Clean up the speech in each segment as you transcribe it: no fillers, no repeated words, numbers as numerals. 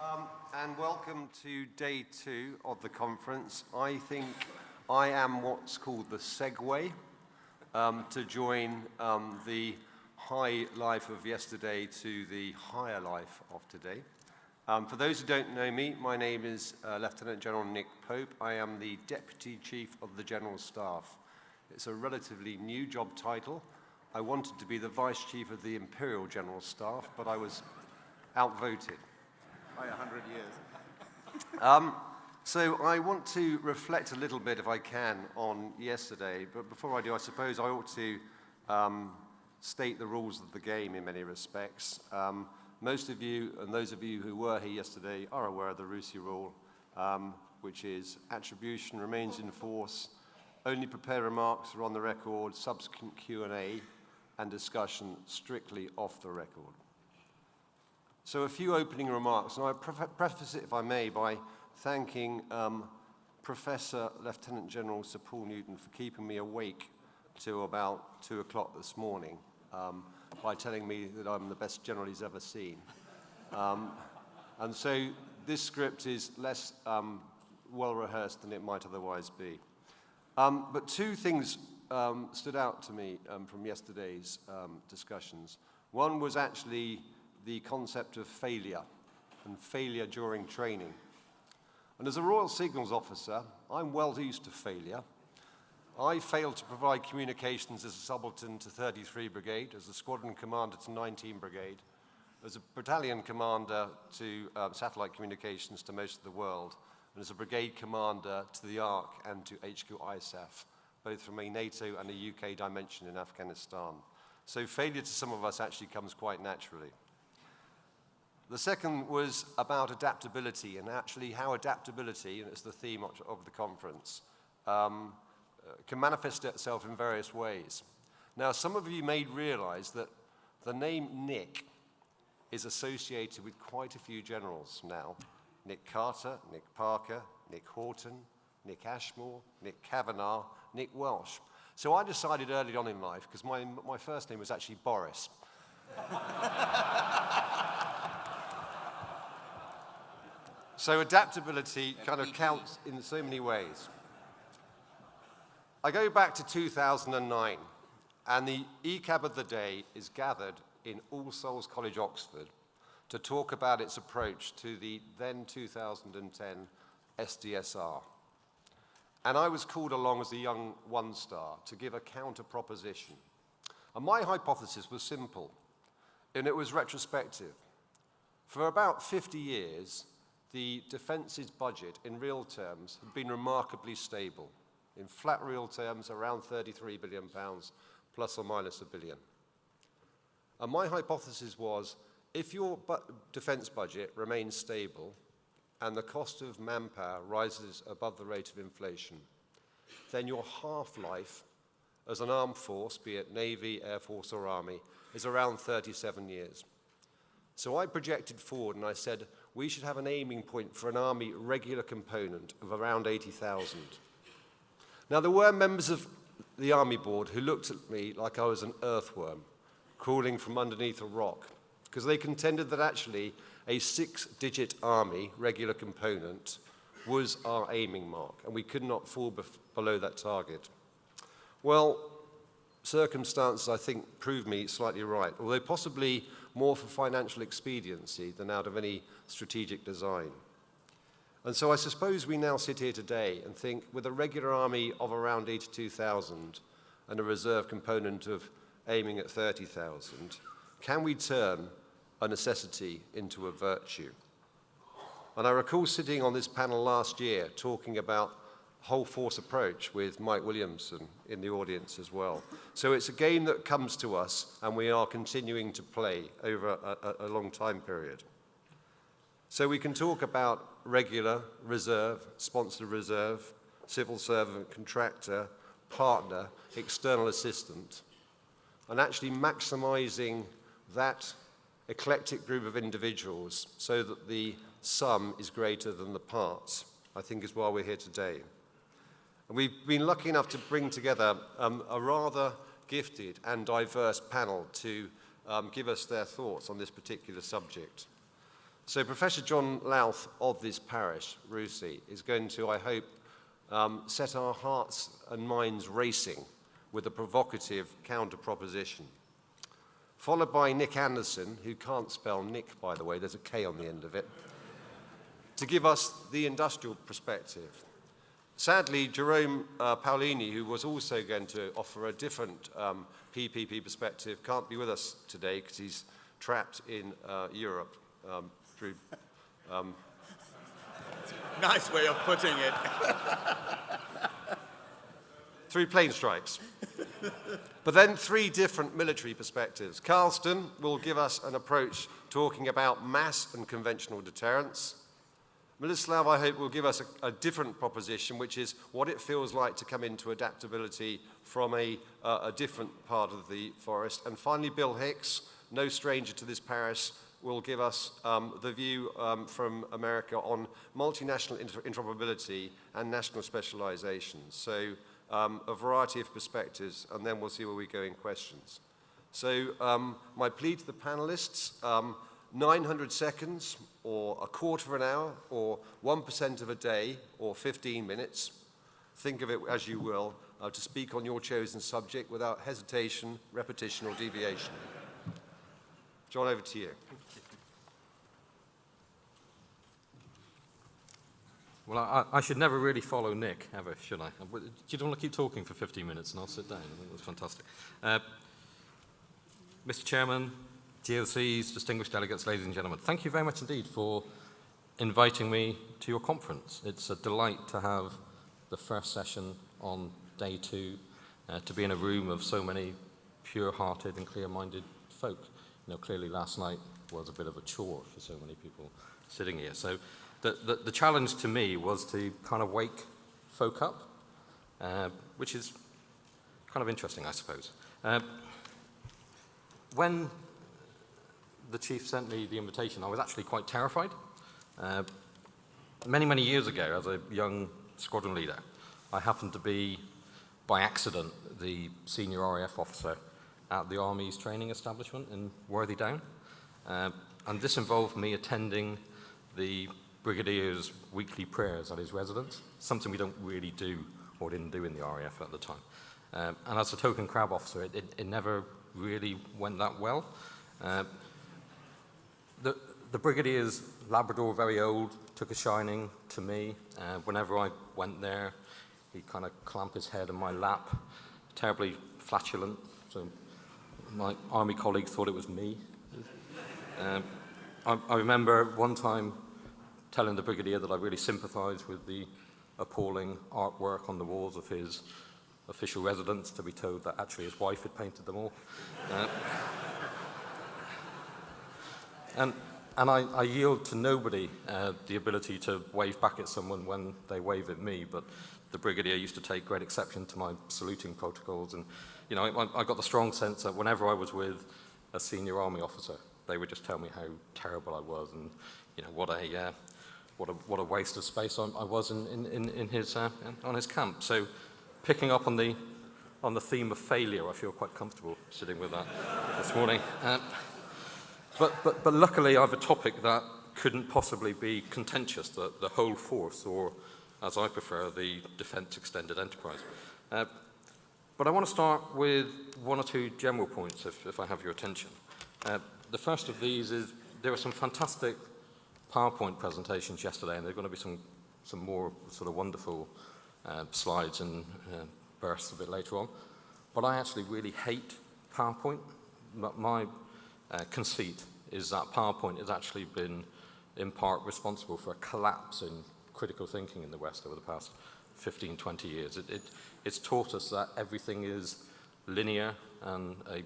And welcome to day 2 of the conference. I think I am what's called the segue to join the high life of yesterday to the higher life of today. For those who don't know me, my name is Lieutenant General Nick Pope. I am the Deputy Chief of the General Staff. It's a relatively new job title. I wanted to be the Vice Chief of the Imperial General Staff, but I was outvoted. By 100 years. So I want to reflect a little bit, if I can, on yesterday. But before I do, I suppose I ought to state the rules of the game in many respects. Most of you, and those of you who were here yesterday, are aware of the RUSI rule, which is attribution remains in force, only prepared remarks are on the record, subsequent Q&A and discussion strictly off the record. So a few opening remarks, and I'll preface it, if I may, by thanking Professor Lieutenant General Sir Paul Newton for keeping me awake till about 2 o'clock this morning by telling me that I'm the best general he's ever seen. And so this script is less well rehearsed than it might otherwise be. But 2 things stood out to me from yesterday's discussions. One was actually the concept of failure and failure during training. And as a Royal Signals officer, I'm well used to failure. I failed to provide communications as a subaltern to 33 Brigade, as a squadron commander to 19 Brigade, as a battalion commander to satellite communications to most of the world, and as a brigade commander to the ARC and to HQ ISAF, both from a NATO and a UK dimension in Afghanistan. So failure to some of us actually comes quite naturally. The second was about adaptability, and actually how adaptability, and it's the theme of the conference, can manifest itself in various ways. Now, some of you may realize that the name Nick is associated with quite a few generals now. Nick Carter, Nick Parker, Nick Houghton, Nick Ashmore, Nick Kavanagh, Nick Welsh. So I decided early on in life, because my first name was actually Boris. So adaptability kind of counts in so many ways. I go back to 2009, and the ECAB of the day is gathered in All Souls College, Oxford, to talk about its approach to the then 2010 SDSR. And I was called along as a young one-star to give a counter proposition. And my hypothesis was simple, and it was retrospective. For about 50 years, the defence's budget in real terms had been remarkably stable. In flat real terms, around £33 billion, plus or minus £1 billion. And my hypothesis was, if your defense budget remains stable and the cost of manpower rises above the rate of inflation, then your half-life as an armed force, be it Navy, Air Force or Army, is around 37 years. So I projected forward and I said, we should have an aiming point for an Army regular component of around 80,000. Now, there were members of the Army Board who looked at me like I was an earthworm crawling from underneath a rock, because they contended that actually a 6-digit Army regular component was our aiming mark, and we could not fall below that target. Well, circumstances, I think, proved me slightly right, although possibly more for financial expediency than out of any strategic design. And so I suppose we now sit here today and think, with a regular army of around 82,000 and a reserve component of aiming at 30,000, can we turn a necessity into a virtue? And I recall sitting on this panel last year talking about whole force approach with Mike Williamson in the audience as well. So it's a game that comes to us and we are continuing to play over a long time period. So we can talk about regular, reserve, sponsored reserve, civil servant, contractor, partner, external assistant, and actually maximizing that eclectic group of individuals so that the sum is greater than the parts, I think is why we're here today. And we've been lucky enough to bring together a rather gifted and diverse panel to give us their thoughts on this particular subject. So Professor John Louth of this parish, RUSI, is going to, I hope, set our hearts and minds racing with a provocative counter-proposition. Followed by Nick Anderson, who can't spell Nick, by the way, there's a K on the end of it, to give us the industrial perspective. Sadly, Jerome Paolini, who was also going to offer a different PPP perspective, can't be with us today because he's trapped in Europe through... Nice way of putting it. through plane strikes. But then 3 different military perspectives. Carsten will give us an approach talking about mass and conventional deterrence. Milosav, I hope, will give us a different proposition, which is what it feels like to come into adaptability from a different part of the forest. And finally, Bill Hicks, no stranger to this parish, will give us the view from America on multinational interoperability and national specializations. So a variety of perspectives, and then we'll see where we go in questions. So my plea to the panelists, 900 seconds, or a quarter of an hour, or 1% of a day, or 15 minutes. Think of it as you will, to speak on your chosen subject without hesitation, repetition, or deviation. John, over to you. Well, I should never really follow Nick, ever, should I? Do you want to keep talking for 15 minutes and I'll sit down? I think that's fantastic. Mr. Chairman, GOCs, distinguished delegates, ladies and gentlemen, thank you very much indeed for inviting me to your conference. It's a delight to have the first session on day 2, to be in a room of so many pure-hearted and clear-minded folk. You know, clearly last night was a bit of a chore for so many people sitting here. So the challenge to me was to kind of wake folk up, which is kind of interesting, I suppose. When the chief sent me the invitation, I was actually quite terrified. Many, many years ago, as a young squadron leader, I happened to be, by accident, the senior RAF officer at the Army's training establishment in Worthy Down. And this involved me attending the Brigadier's weekly prayers at his residence, something we don't really do or didn't do in the RAF at the time. And as a token crab officer, it never really went that well. The Brigadier's Labrador, very old, took a shining to me. Whenever I went there, he'd kind of clamp his head in my lap, terribly flatulent. So my Army colleagues thought it was me. I remember one time telling the Brigadier that I really sympathized with the appalling artwork on the walls of his official residence, to be told that actually his wife had painted them all. And I yield to nobody the ability to wave back at someone when they wave at me, but the Brigadier used to take great exception to my saluting protocols. And, you know, I got the strong sense that whenever I was with a senior Army officer, they would just tell me how terrible I was and, you know, what a waste of space I was in his, on his camp. So picking up on the theme of failure, I feel quite comfortable sitting with that this morning. But luckily, I have a topic that couldn't possibly be contentious, the whole force, or as I prefer, the Defence Extended Enterprise. But I want to start with 1 or 2 general points, if I have your attention. The first of these is there were some fantastic PowerPoint presentations yesterday, and there are going to be some more sort of wonderful slides and bursts a bit later on. But I actually really hate PowerPoint. My conceit is that PowerPoint has actually been, in part, responsible for a collapse in critical thinking in the West over the past 15, 20 years. It's taught us that everything is linear and a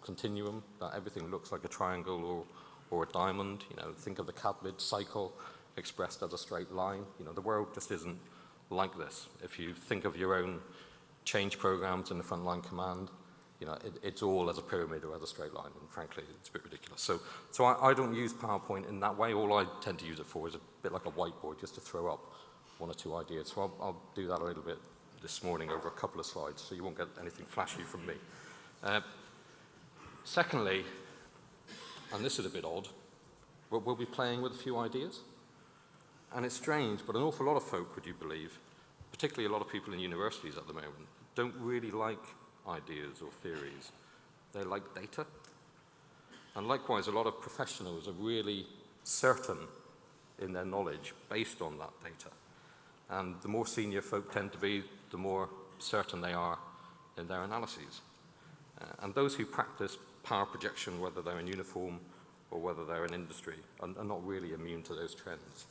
continuum, that everything looks like a triangle or a diamond. You know, think of the Cadbid cycle expressed as a straight line. You know, the world just isn't like this. If you think of your own change programs in the frontline command, you know, it's all as a pyramid or as a straight line, and frankly, it's a bit ridiculous. So I don't use PowerPoint in that way. All I tend to use it for is a bit like a whiteboard, just to throw up 1 or 2 ideas. So I'll do that a little bit this morning over a couple of slides, so you won't get anything flashy from me. Secondly, and this is a bit odd, we'll be playing with a few ideas. And it's strange, but an awful lot of folk, would you believe, particularly a lot of people in universities at the moment, don't really like ideas or theories. They like data. And likewise, a lot of professionals are really certain in their knowledge based on that data. And the more senior folk tend to be, the more certain they are in their analyses. And those who practice power projection, whether they're in uniform or whether they're in industry, are not really immune to those trends.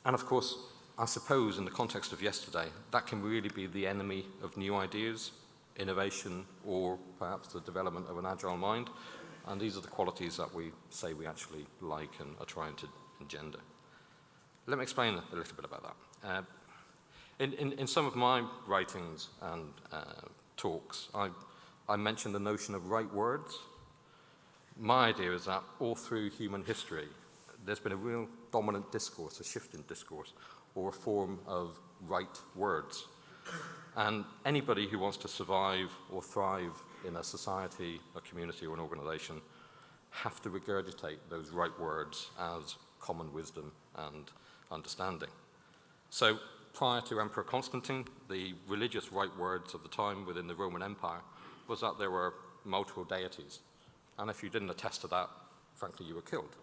And of course, I suppose in the context of yesterday, that can really be the enemy of new ideas, innovation, or perhaps the development of an agile mind. And these are the qualities that we say we actually like and are trying to engender. Let me explain a little bit about that. In some of my writings and talks, I mentioned the notion of right words. My idea is that all through human history, there's been a real dominant discourse, a shift in discourse, or a form of right words. And anybody who wants to survive or thrive in a society, a community, or an organization have to regurgitate those right words as common wisdom and understanding. So prior to Emperor Constantine, the religious right words of the time within the Roman Empire was that there were multiple deities. And if you didn't attest to that, frankly, you were killed.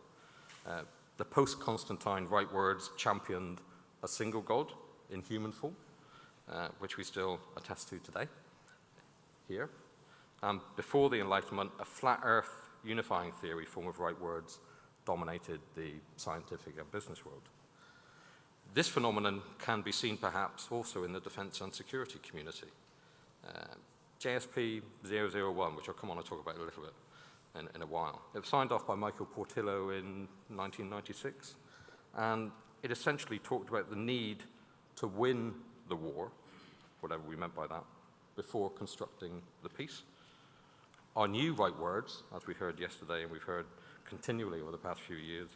The post-Constantine right words championed a single god in human form, which we still attest to today, here. Before the Enlightenment, a flat earth unifying theory form of right words dominated the scientific and business world. This phenomenon can be seen perhaps also in the defense and security community. JSP 001, which I'll come on and talk about a little bit in a while. It was signed off by Michael Portillo in 1996, and it essentially talked about the need to win the war, whatever we meant by that, before constructing the peace. Our new right words, as we heard yesterday and we've heard continually over the past few years,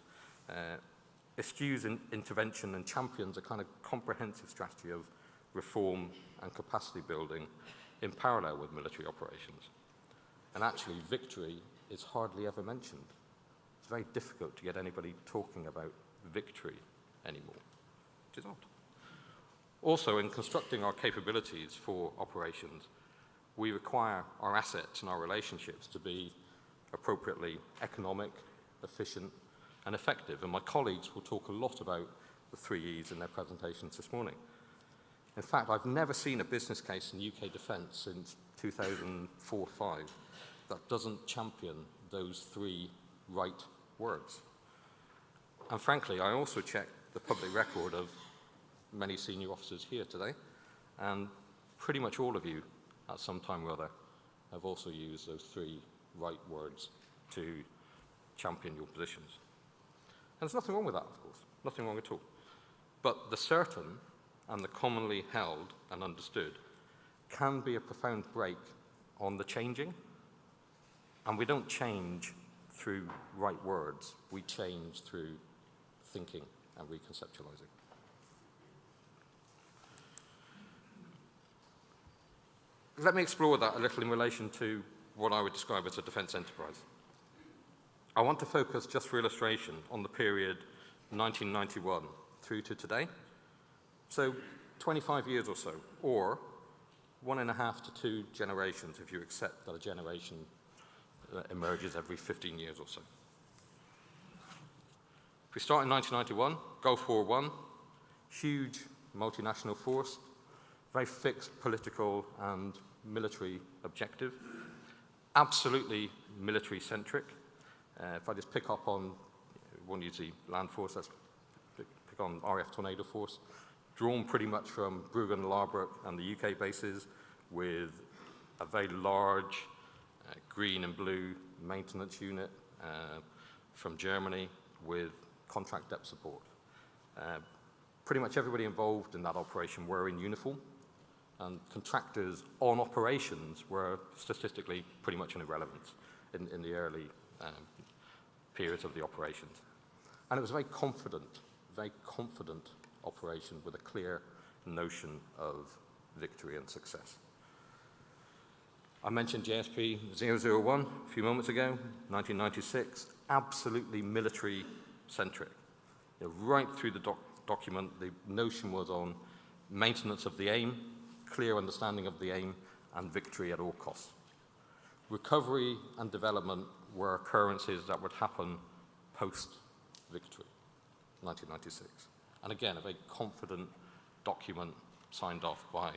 eschews intervention and champions a kind of comprehensive strategy of reform and capacity building in parallel with military operations. And actually, victory is hardly ever mentioned. It's very difficult to get anybody talking about victory anymore, which is odd. Also, in constructing our capabilities for operations, we require our assets and our relationships to be appropriately economic, efficient, and effective. And my colleagues will talk a lot about the 3 E's in their presentations this morning. In fact, I've never seen a business case in UK defence since 2004-05 that doesn't champion those 3 right words. And frankly, I also checked the public record of many senior officers here today, and pretty much all of you at some time or other have also used those 3 right words to champion your positions. And there's nothing wrong with that, of course, nothing wrong at all. But the certain and the commonly held and understood can be a profound break on the changing. And we don't change through right words, we change through thinking and reconceptualizing. Let me explore that a little in relation to what I would describe as a defence enterprise. I want to focus, just for illustration, on the period 1991 through to today. So 25 years or so, or 1.5 to 2 generations if you accept that a generation emerges every 15 years or so. If we start in 1991, Gulf War I, huge multinational force, very fixed political and military objective, absolutely military-centric. If I just pick up on, won't use the land force, let's pick on RAF Tornado Force, drawn pretty much from Brugge and Larbrook and the UK bases, with a very large green and blue maintenance unit from Germany with contract depth support. Pretty much everybody involved in that operation were in uniform, and contractors on operations were statistically pretty much irrelevant in the early periods of the operations. And it was a very confident operation with a clear notion of victory and success. I mentioned JSP 001 a few moments ago, 1996, absolutely military-centric. Right through the document, the notion was on maintenance of the aim, clear understanding of the aim, and victory at all costs. Recovery and development were occurrences that would happen post-victory, 1996. And again, a very confident document signed off by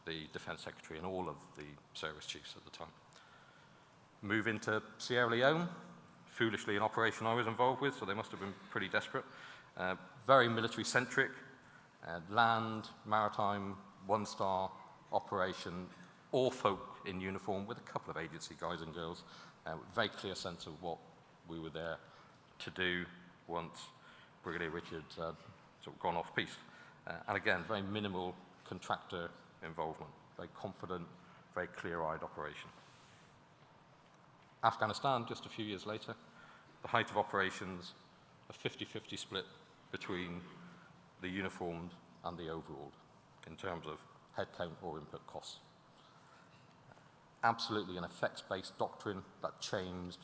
the Defence Secretary and all of the service chiefs at the time. Move into Sierra Leone, foolishly an operation I was involved with, so they must have been pretty desperate. Very military-centric, land, maritime, one-star operation, all folk in uniform with a couple of agency guys and girls, very clear sense of what we were there to do once Brigadier Richards had sort of gone off piste. And again, very minimal contractor involvement, very confident, very clear-eyed operation. Afghanistan, just a few years later, the height of operations, a 50-50 split between the uniformed and the overalled in terms of headcount or input costs. Absolutely an effects-based doctrine that changed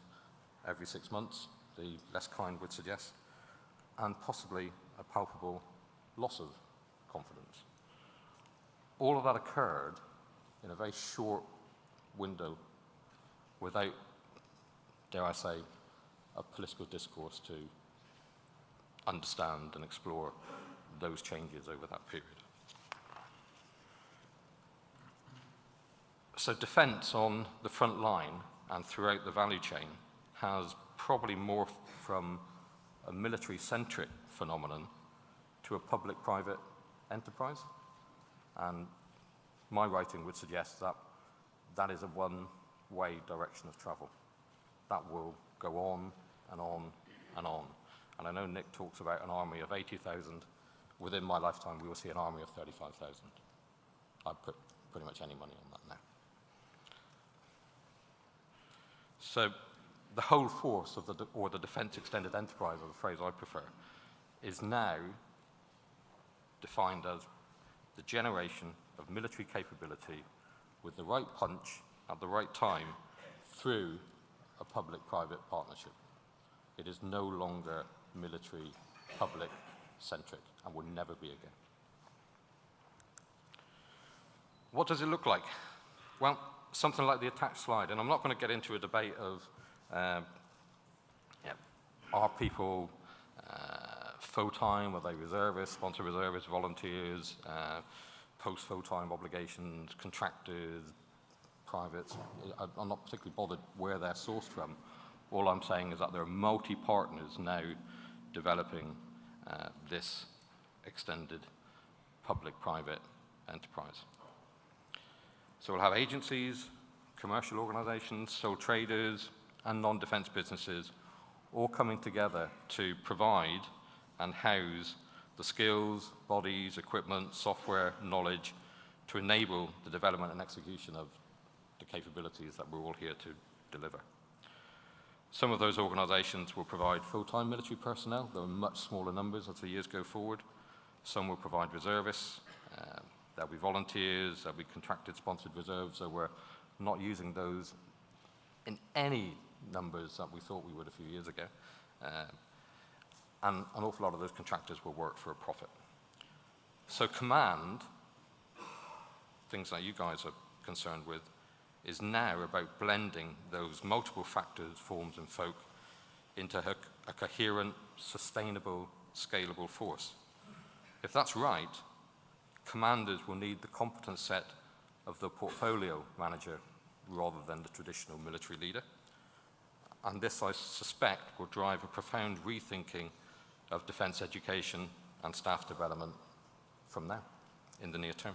every 6 months, the less kind would suggest, and possibly a palpable loss of confidence. All of that occurred in a very short window without, dare I say, a political discourse to understand and explore those changes over that period. So defence on the front line and throughout the value chain has probably morphed from a military-centric phenomenon to a public-private enterprise. And my writing would suggest that that is a one-way direction of travel. That will go on and on and on. And I know Nick talks about an army of 80,000. Within my lifetime, we will see an army of 35,000. I'd put pretty much any money on that now. So the whole force of the defence extended enterprise, or the phrase I prefer, is now defined as the generation of military capability with the right punch at the right time through a public-private partnership. It is no longer military, public-centric, and will never be again. What does it look like? Well, something like the attached slide, and I'm not going to get into a debate of are people full-time, are they reservists, sponsor reservists, volunteers, post-full-time obligations, contractors, privates. I'm not particularly bothered where they're sourced from. All I'm saying is that there are multi-partners now developing this extended public-private enterprise. So we'll have agencies, commercial organizations, sole traders, and non-defense businesses all coming together to provide and house the skills, bodies, equipment, software, knowledge to enable the development and execution of the capabilities that we're all here to deliver. Some of those organizations will provide full-time military personnel. There are much smaller numbers as the years go forward. Some will provide reservists. There'll be volunteers, there'll be contracted sponsored reserves, so we're not using those in any numbers that we thought we would a few years ago. And an awful lot of those contractors will work for a profit. So command, things that you guys are concerned with, is now about blending those multiple factors, forms, and folk into a coherent, sustainable, scalable force. If that's right, commanders will need the competence set of the portfolio manager rather than the traditional military leader. And this, I suspect, will drive a profound rethinking of defence education and staff development from now, in the near term.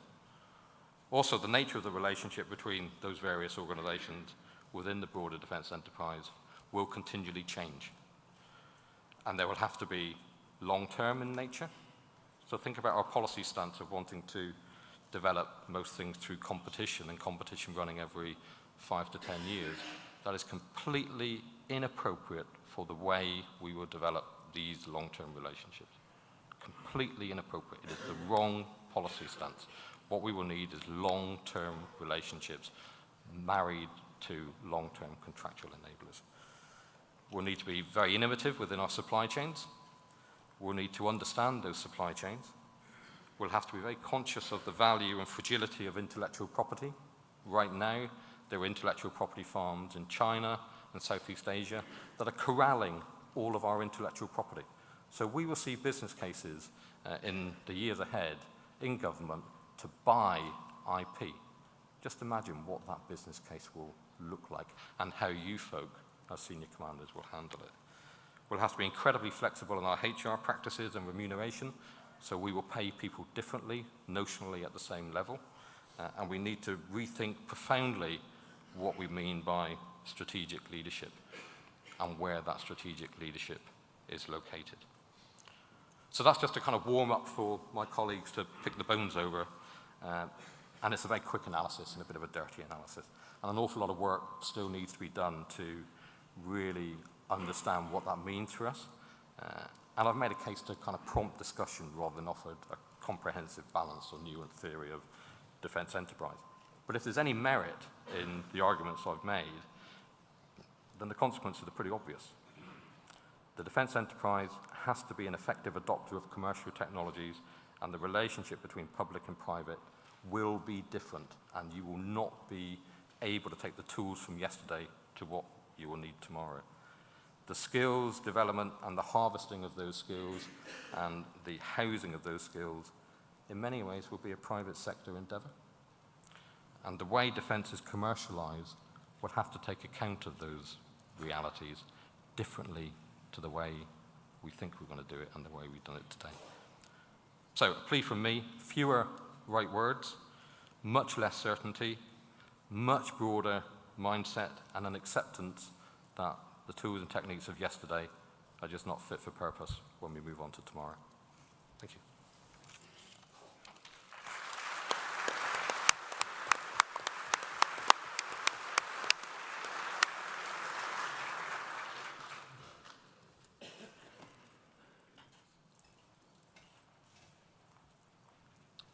Also, the nature of the relationship between those various organisations within the broader defence enterprise will continually change. And they will have to be long-term in nature. So think about our policy stance of wanting to develop most things through competition, and competition running every 5 to 10 years. That is completely inappropriate for the way we will develop these long-term relationships. Completely inappropriate. It is the wrong policy stance. What we will need is long-term relationships married to long-term contractual enablers. We'll need to be very innovative within our supply chains. We'll need to understand those supply chains. We'll have to be very conscious of the value and fragility of intellectual property. Right now, there are intellectual property farms in China and Southeast Asia that are corralling all of our intellectual property. So we will see business cases in the years ahead in government to buy IP. Just imagine what that business case will look like and how you folk, as senior commanders, will handle it. We'll have to be incredibly flexible in our HR practices and remuneration, so we will pay people differently, notionally at the same level, and we need to rethink profoundly what we mean by strategic leadership and where that strategic leadership is located. So that's just a kind of warm up for my colleagues to pick the bones over, and it's a very quick analysis and a bit of a dirty analysis. And an awful lot of work still needs to be done to really understand what that means for us. And I've made a case to kind of prompt discussion rather than offer a comprehensive balance or nuanced theory of defence enterprise. But if there's any merit in the arguments I've made, then the consequences are pretty obvious. The defence enterprise has to be an effective adopter of commercial technologies, and the relationship between public and private will be different, and you will not be able to take the tools from yesterday to what you will need tomorrow. The skills development and the harvesting of those skills and the housing of those skills in many ways will be a private sector endeavour. And the way defence is commercialised will have to take account of those realities differently to the way we think we're going to do it and the way we've done it today. So a plea from me, fewer right words, much less certainty, much broader mindset, and an acceptance that the tools and techniques of yesterday are just not fit for purpose when we move on to tomorrow. Thank you.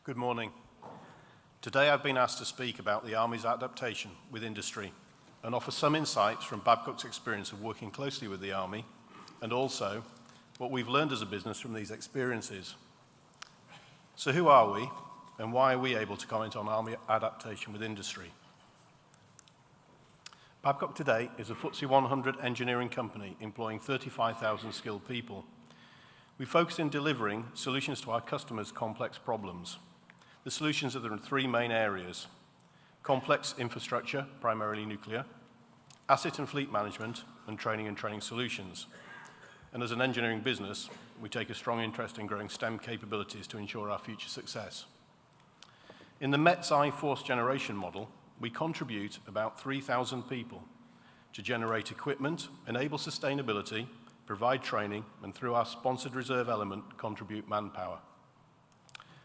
Good morning. Today I've been asked to speak about the Army's adaptation with industry and offer some insights from Babcock's experience of working closely with the Army, and also what we've learned as a business from these experiences. So who are we, and why are we able to comment on Army adaptation with industry? Babcock today is a FTSE 100 engineering company employing 35,000 skilled people. We focus in delivering solutions to our customers' complex problems. The solutions are in three main areas: complex infrastructure, primarily nuclear, asset and fleet management, and training solutions. And as an engineering business, we take a strong interest in growing STEM capabilities to ensure our future success. In the METS-I force generation model, we contribute about 3,000 people to generate equipment, enable sustainability, provide training, and through our sponsored reserve element, contribute manpower.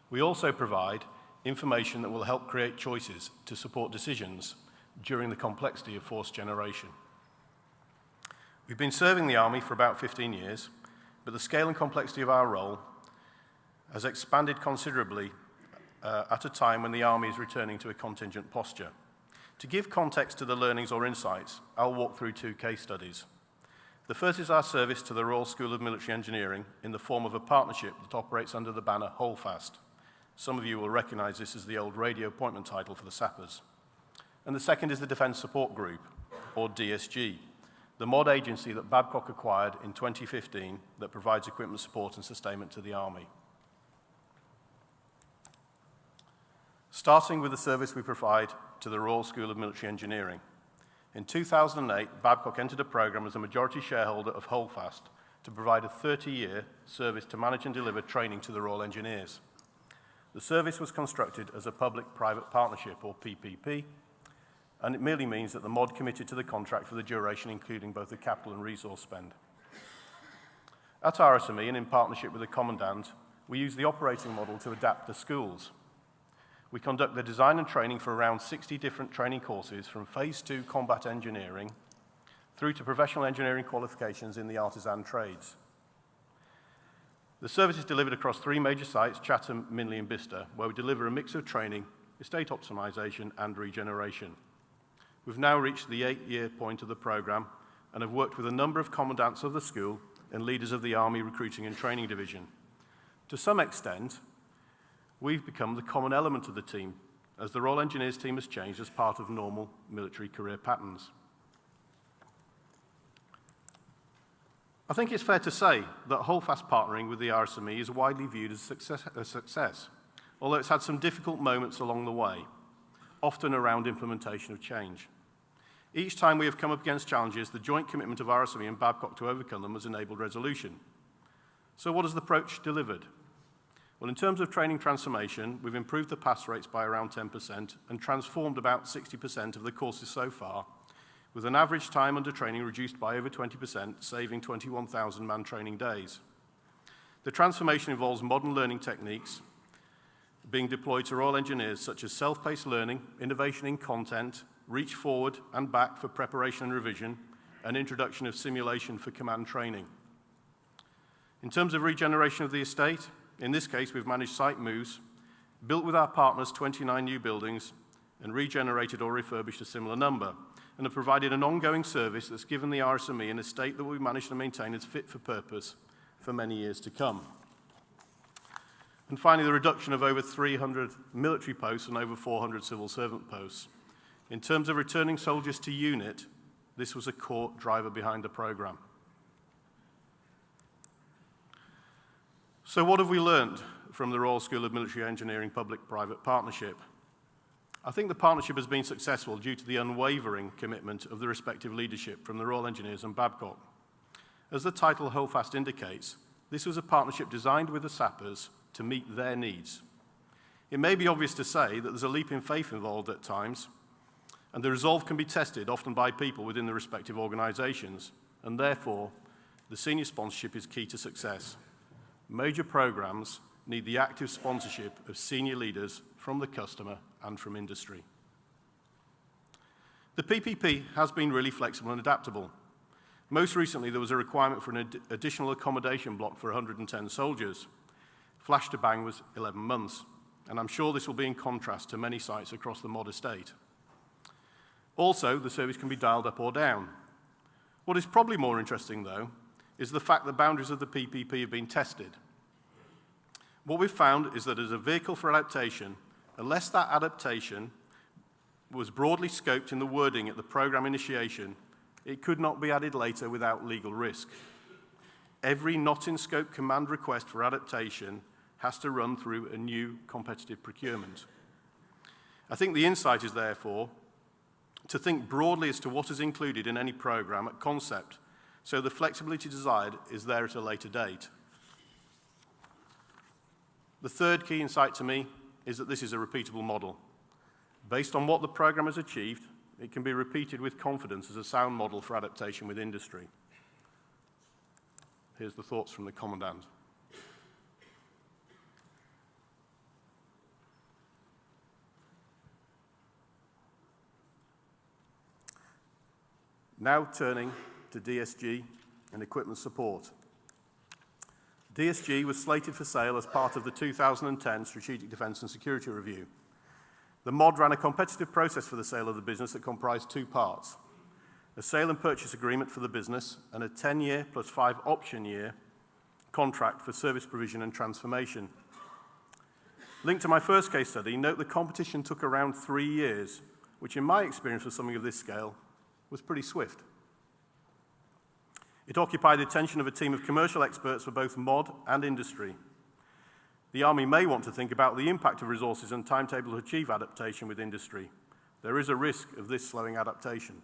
We also provide information that will help create choices to support decisions during the complexity of force generation. We've been serving the Army for about 15 years, but the scale and complexity of our role has expanded considerably at a time when the Army is returning to a contingent posture. To give context to the learnings or insights, I'll walk through two case studies. The first is our service to the Royal School of Military Engineering in the form of a partnership that operates under the banner Holdfast. Some of you will recognise this as the old radio appointment title for the sappers. And the second is the Defence Support Group, or DSG, the mod agency that Babcock acquired in 2015 that provides equipment support and sustainment to the Army. Starting with the service we provide to the Royal School of Military Engineering. In 2008, Babcock entered a programme as a majority shareholder of Holdfast to provide a 30-year service to manage and deliver training to the Royal Engineers. The service was constructed as a public-private partnership, or PPP, and it merely means that the mod committed to the contract for the duration, including both the capital and resource spend. At RSME, and in partnership with the Commandant, we use the operating model to adapt the schools. We conduct the design and training for around 60 different training courses from Phase 2 combat engineering through to professional engineering qualifications in the artisan trades. The service is delivered across three major sites, Chatham, Minley and Bicester, where we deliver a mix of training, estate optimisation and regeneration. We've now reached the 8-year point of the program and have worked with a number of commandants of the school and leaders of the Army Recruiting and Training Division. To some extent, we've become the common element of the team, as the Royal Engineers team has changed as part of normal military career patterns. I think it's fair to say that Holdfast partnering with the RSME is widely viewed as a success, although it's had some difficult moments along the way, often around implementation of change. Each time we have come up against challenges, the joint commitment of RSME and Babcock to overcome them has enabled resolution. So what has the approach delivered? Well, in terms of training transformation, we've improved the pass rates by around 10% and transformed about 60% of the courses so far, with an average time under training reduced by over 20%, saving 21,000 man training days. The transformation involves modern learning techniques being deployed to Royal Engineers, such as self-paced learning, innovation in content, reach forward and back for preparation and revision, and introduction of simulation for command training. In terms of regeneration of the estate, in this case, we've managed site moves, built with our partners 29 new buildings, and regenerated or refurbished a similar number, and have provided an ongoing service that's given the RSME an estate that we've managed to maintain as fit for purpose for many years to come. And finally, the reduction of over 300 military posts and over 400 civil servant posts. In terms of returning soldiers to unit, this was a core driver behind the program. So what have we learned from the Royal School of Military Engineering Public-Private Partnership? I think the partnership has been successful due to the unwavering commitment of the respective leadership from the Royal Engineers and Babcock. As the title Holdfast indicates, this was a partnership designed with the sappers to meet their needs. It may be obvious to say that there's a leap in faith involved at times, and the resolve can be tested often by people within the respective organisations, and therefore, the senior sponsorship is key to success. Major programs need the active sponsorship of senior leaders from the customer and from industry. The PPP has been really flexible and adaptable. Most recently, there was a requirement for an additional accommodation block for 110 soldiers. Flash to bang was 11 months, and I'm sure this will be in contrast to many sites across the mod estate. Also, the service can be dialed up or down. What is probably more interesting, though, is the fact that boundaries of the PPP have been tested. What we've found is that as a vehicle for adaptation, unless that adaptation was broadly scoped in the wording at the program initiation, it could not be added later without legal risk. Every not-in-scope command request for adaptation has to run through a new competitive procurement. I think the insight is therefore to think broadly as to what is included in any program at concept, so the flexibility desired is there at a later date. The third key insight to me is that this is a repeatable model. Based on what the program has achieved, it can be repeated with confidence as a sound model for adaptation with industry. Here's the thoughts from the Commandant. Now turning to DSG and equipment support. DSG was slated for sale as part of the 2010 Strategic Defence and Security Review. The mod ran a competitive process for the sale of the business that comprised two parts: a sale and purchase agreement for the business and a 10-year plus 5 option year contract for service provision and transformation. Linked to my first case study, note the competition took around 3 years, which in my experience for something of this scale was pretty swift. It occupied the attention of a team of commercial experts for both mod and industry. The Army may want to think about the impact of resources and timetable to achieve adaptation with industry. There is a risk of this slowing adaptation.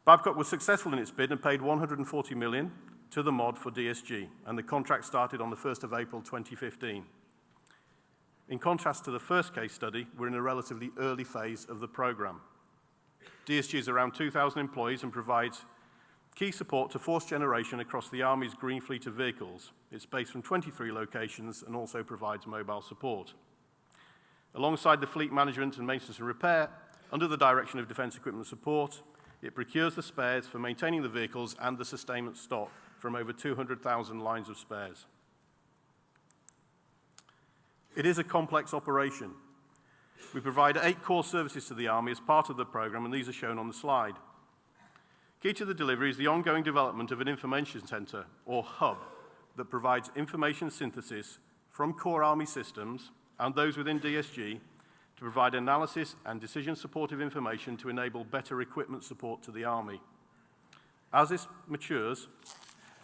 Babcock was successful in its bid and paid $140 million to the mod for DSG, and the contract started on the 1st of April 2015. In contrast to the first case study, we're in a relatively early phase of the program. DSG is around 2,000 employees and provides key support to force generation across the Army's green fleet of vehicles. It's based from 23 locations and also provides mobile support. Alongside the fleet management and maintenance and repair, under the direction of Defence Equipment Support, it procures the spares for maintaining the vehicles and the sustainment stock from over 200,000 lines of spares. It is a complex operation. We provide 8 core services to the Army as part of the programme, and these are shown on the slide. Key to the delivery is the ongoing development of an information centre, or hub, that provides information synthesis from core Army systems and those within DSG to provide analysis and decision-supportive information to enable better equipment support to the Army. As this matures,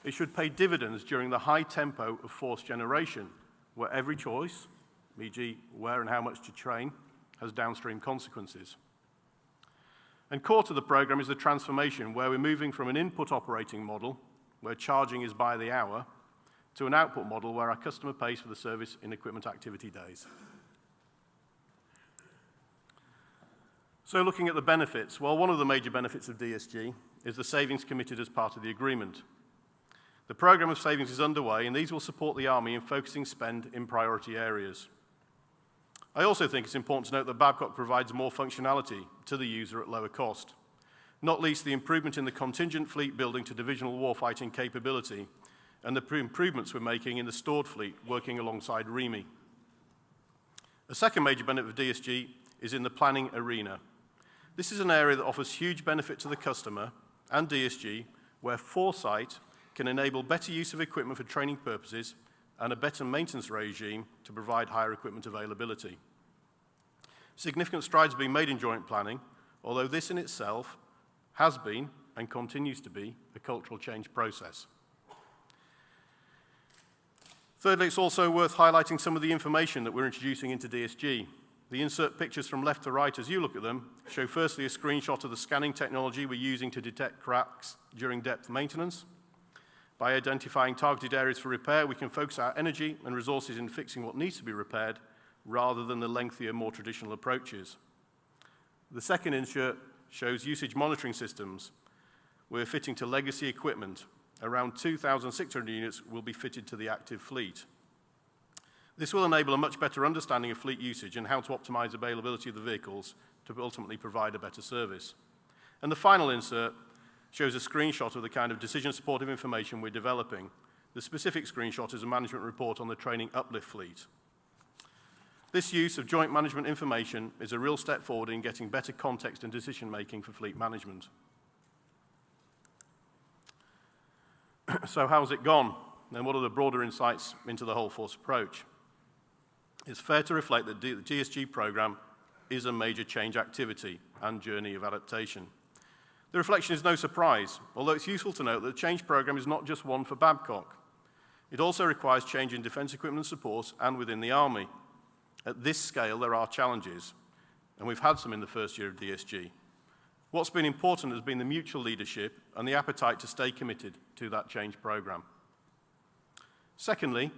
it should pay dividends during the high tempo of force generation, where every choice, e.g. where and how much to train, has downstream consequences. And core to the programme is the transformation, where we're moving from an input operating model, where charging is by the hour, to an output model where our customer pays for the service in equipment activity days. So looking at the benefits, well, one of the major benefits of DSG is the savings committed as part of the agreement. The programme of savings is underway, and these will support the Army in focusing spend in priority areas. I also think it's important to note that Babcock provides more functionality to the user at lower cost, not least the improvement in the contingent fleet building to divisional warfighting capability and the improvements we're making in the stored fleet working alongside REMI. A second major benefit of DSG is in the planning arena. This is an area that offers huge benefit to the customer and DSG, where foresight can enable better use of equipment for training purposes and a better maintenance regime to provide higher equipment availability. Significant strides have been made in joint planning, although this in itself has been and continues to be a cultural change process. Thirdly, it's also worth highlighting some of the information that we're introducing into DSG. The insert pictures from left to right as you look at them show firstly a screenshot of the scanning technology we're using to detect cracks during depth maintenance. By identifying targeted areas for repair, we can focus our energy and resources in fixing what needs to be repaired rather than the lengthier, more traditional approaches. The second insert shows usage monitoring systems. We're fitting to legacy equipment. Around 2,600 units will be fitted to the active fleet. This will enable a much better understanding of fleet usage and how to optimize availability of the vehicles to ultimately provide a better service. And the final insert shows a screenshot of the kind of decision-supportive information we're developing. The specific screenshot is a management report on the training uplift fleet. This use of joint management information is a real step forward in getting better context and decision-making for fleet management. So how's it gone? And what are the broader insights into the whole force approach? It's fair to reflect that the DSG programme is a major change activity and journey of adaptation. The reflection is no surprise, although it's useful to note that the change programme is not just one for Babcock. It also requires change in defence equipment support and within the Army. At this scale, there are challenges, and we've had some in the first year of DSG. What's been important has been the mutual leadership and the appetite to stay committed to that change programme. Secondly,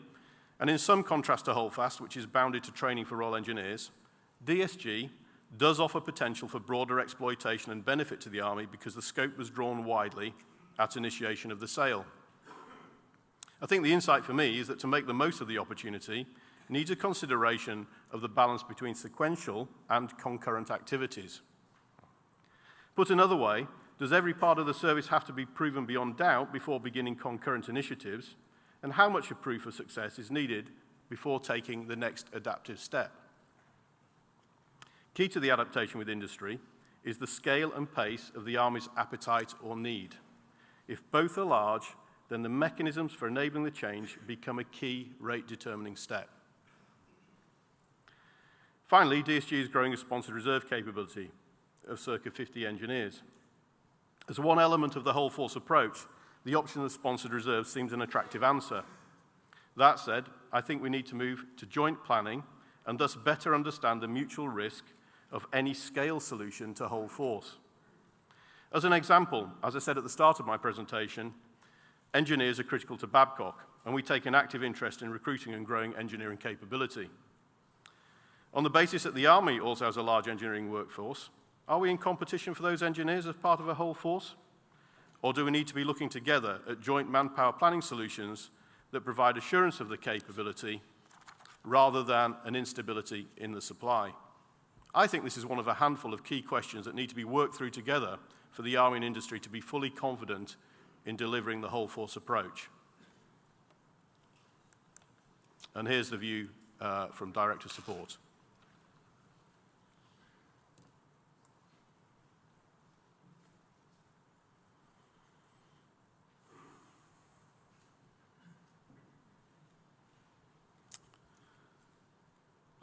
and in some contrast to Holdfast, which is bounded to training for Royal Engineers, DSG does offer potential for broader exploitation and benefit to the Army because the scope was drawn widely at initiation of the sale. I think the insight for me is that to make the most of the opportunity needs a consideration of the balance between sequential and concurrent activities. Put another way, does every part of the service have to be proven beyond doubt before beginning concurrent initiatives? And how much of proof of success is needed before taking the next adaptive step? Key to the adaptation with industry is the scale and pace of the Army's appetite or need. If both are large, then the mechanisms for enabling the change become a key rate-determining step. Finally, DSG is growing a sponsored reserve capability of circa 50 engineers. As one element of the whole force approach, the option of sponsored reserves seems an attractive answer. That said, I think we need to move to joint planning and thus better understand the mutual risk of any scale solution to whole force. As an example, as I said at the start of my presentation, engineers are critical to Babcock, and we take an active interest in recruiting and growing engineering capability. On the basis that the Army also has a large engineering workforce, are we in competition for those engineers as part of a whole force? Or do we need to be looking together at joint manpower planning solutions that provide assurance of the capability rather than an instability in the supply? I think this is one of a handful of key questions that need to be worked through together for the Army and industry to be fully confident in delivering the whole force approach. And here's the view from Director Support.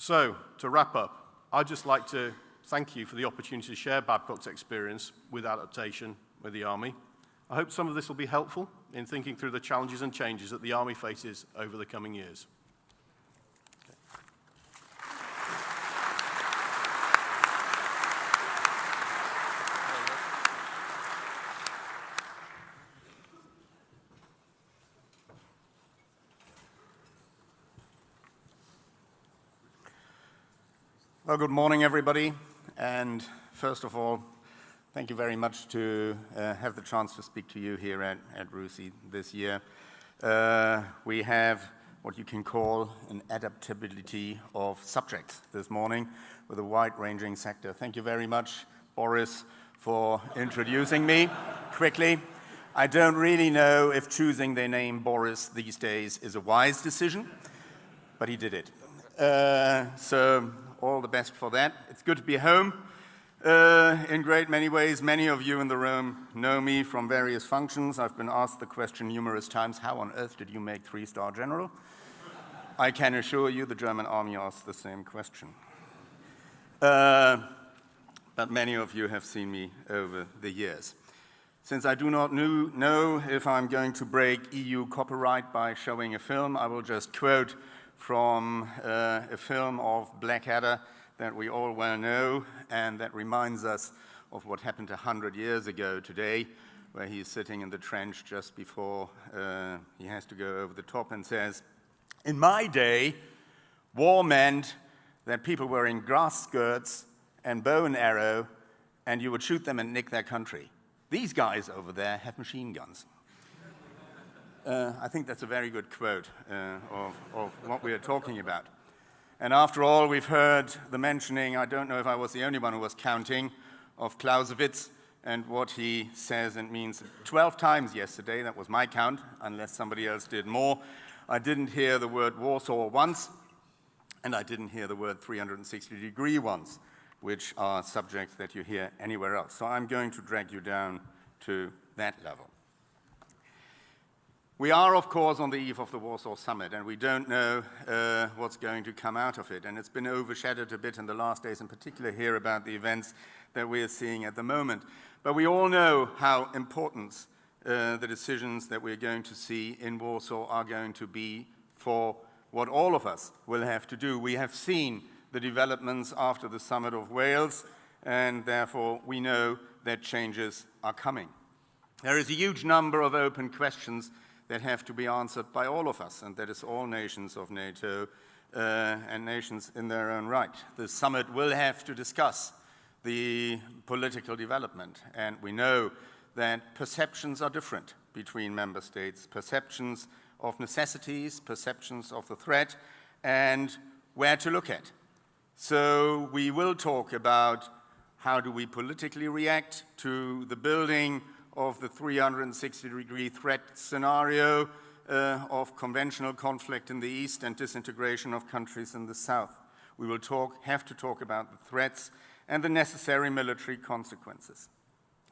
So, to wrap up, I'd just like to thank you for the opportunity to share Babcock's experience with adaptation with the Army. I hope some of this will be helpful in thinking through the challenges and changes that the Army faces over the coming years. Well, good morning, everybody. And first of all, thank you very much to have the chance to speak to you here at RUSI this year. We have what you can call an adaptability of subjects this morning with a wide-ranging sector. Thank you very much, Boris, for introducing me quickly. I don't really know if choosing the name Boris these days is a wise decision, but he did it. So all the best for that. It's good to be home in great many ways. Many of you in the room know me from various functions. I've been asked the question numerous times, how on earth did you make 3-star general? I can assure you the German army asked the same question. But many of you have seen me over the years. Since I do not know if I'm going to break EU copyright by showing a film, I will just quote from a film of Blackadder that we all well know, and that reminds us of what happened 100 years ago today, where he's sitting in the trench just before he has to go over the top and says, "In my day, war meant that people were in grass skirts and bow and arrow, and you would shoot them and nick their country. These guys over there have machine guns." I think that's a very good quote of what we are talking about. And after all, we've heard the mentioning, I don't know if I was the only one who was counting, of Clausewitz and what he says and means 12 times yesterday. That was my count, unless somebody else did more. I didn't hear the word Warsaw once, and I didn't hear the word 360-degree once, which are subjects that you hear anywhere else. So I'm going to drag you down to that level. We are, of course, on the eve of the Warsaw Summit, and we don't know what's going to come out of it. And it's been overshadowed a bit in the last days, in particular here about the events that we are seeing at the moment. But we all know how important the decisions that we're going to see in Warsaw are going to be for what all of us will have to do. We have seen the developments after the Summit of Wales, and therefore we know that changes are coming. There is a huge number of open questions that have to be answered by all of us, and that is all nations of NATO and nations in their own right. The summit will have to discuss the political development, and we know that perceptions are different between member states, perceptions of necessities, perceptions of the threat, and where to look at. So we will talk about how do we politically react to the building of the 360-degree threat scenario of conventional conflict in the East and disintegration of countries in the South. We will have to talk about the threats and the necessary military consequences.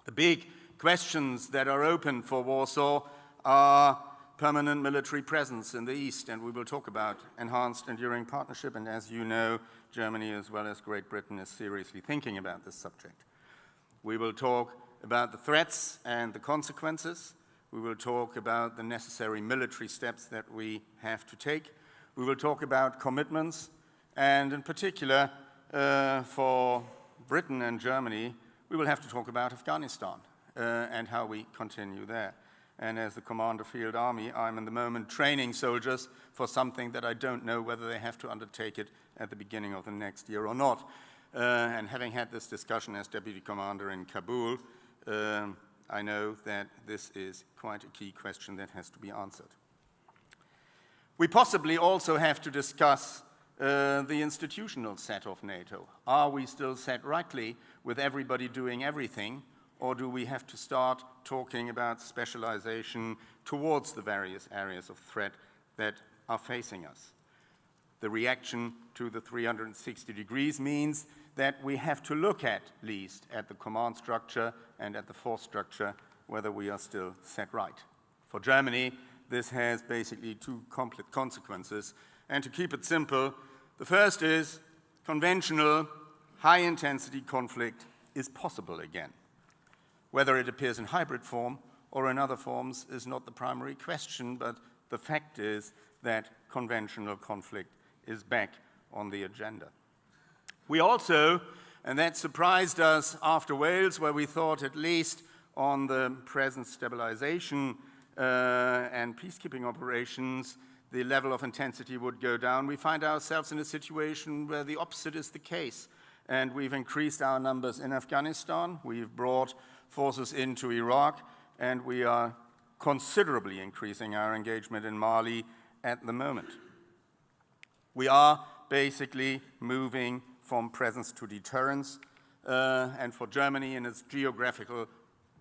The big questions that are open for Warsaw are permanent military presence in the East, and we will talk about enhanced enduring partnership, and as you know, Germany as well as Great Britain is seriously thinking about this subject. We will talk about the threats and the consequences. We will talk about the necessary military steps that we have to take. We will talk about commitments, and in particular, for Britain and Germany, we will have to talk about Afghanistan and how we continue there. And as the Commander Field Army, I'm in the moment training soldiers for something that I don't know whether they have to undertake it at the beginning of the next year or not. And having had this discussion as Deputy Commander in Kabul, I know that this is quite a key question that has to be answered. We possibly also have to discuss the institutional set of NATO. Are we still set rightly with everybody doing everything, or do we have to start talking about specialization towards the various areas of threat that are facing us? The reaction to the 360 degrees means that we have to look at least at the command structure and at the force structure, whether we are still set right. For Germany, this has basically two complex consequences. And to keep it simple, The first is conventional high-intensity conflict is possible again. Whether it appears in hybrid form or in other forms is not the primary question, but the fact is that conventional conflict is back on the agenda. We also, and that surprised us after Wales, where we thought at least on the present stabilization and peacekeeping operations, the level of intensity would go down. We find ourselves in a situation where the opposite is the case. And we've increased our numbers in Afghanistan, we've brought forces into Iraq, and we are considerably increasing our engagement in Mali at the moment. We are basically moving from presence to deterrence, and for Germany in its geographical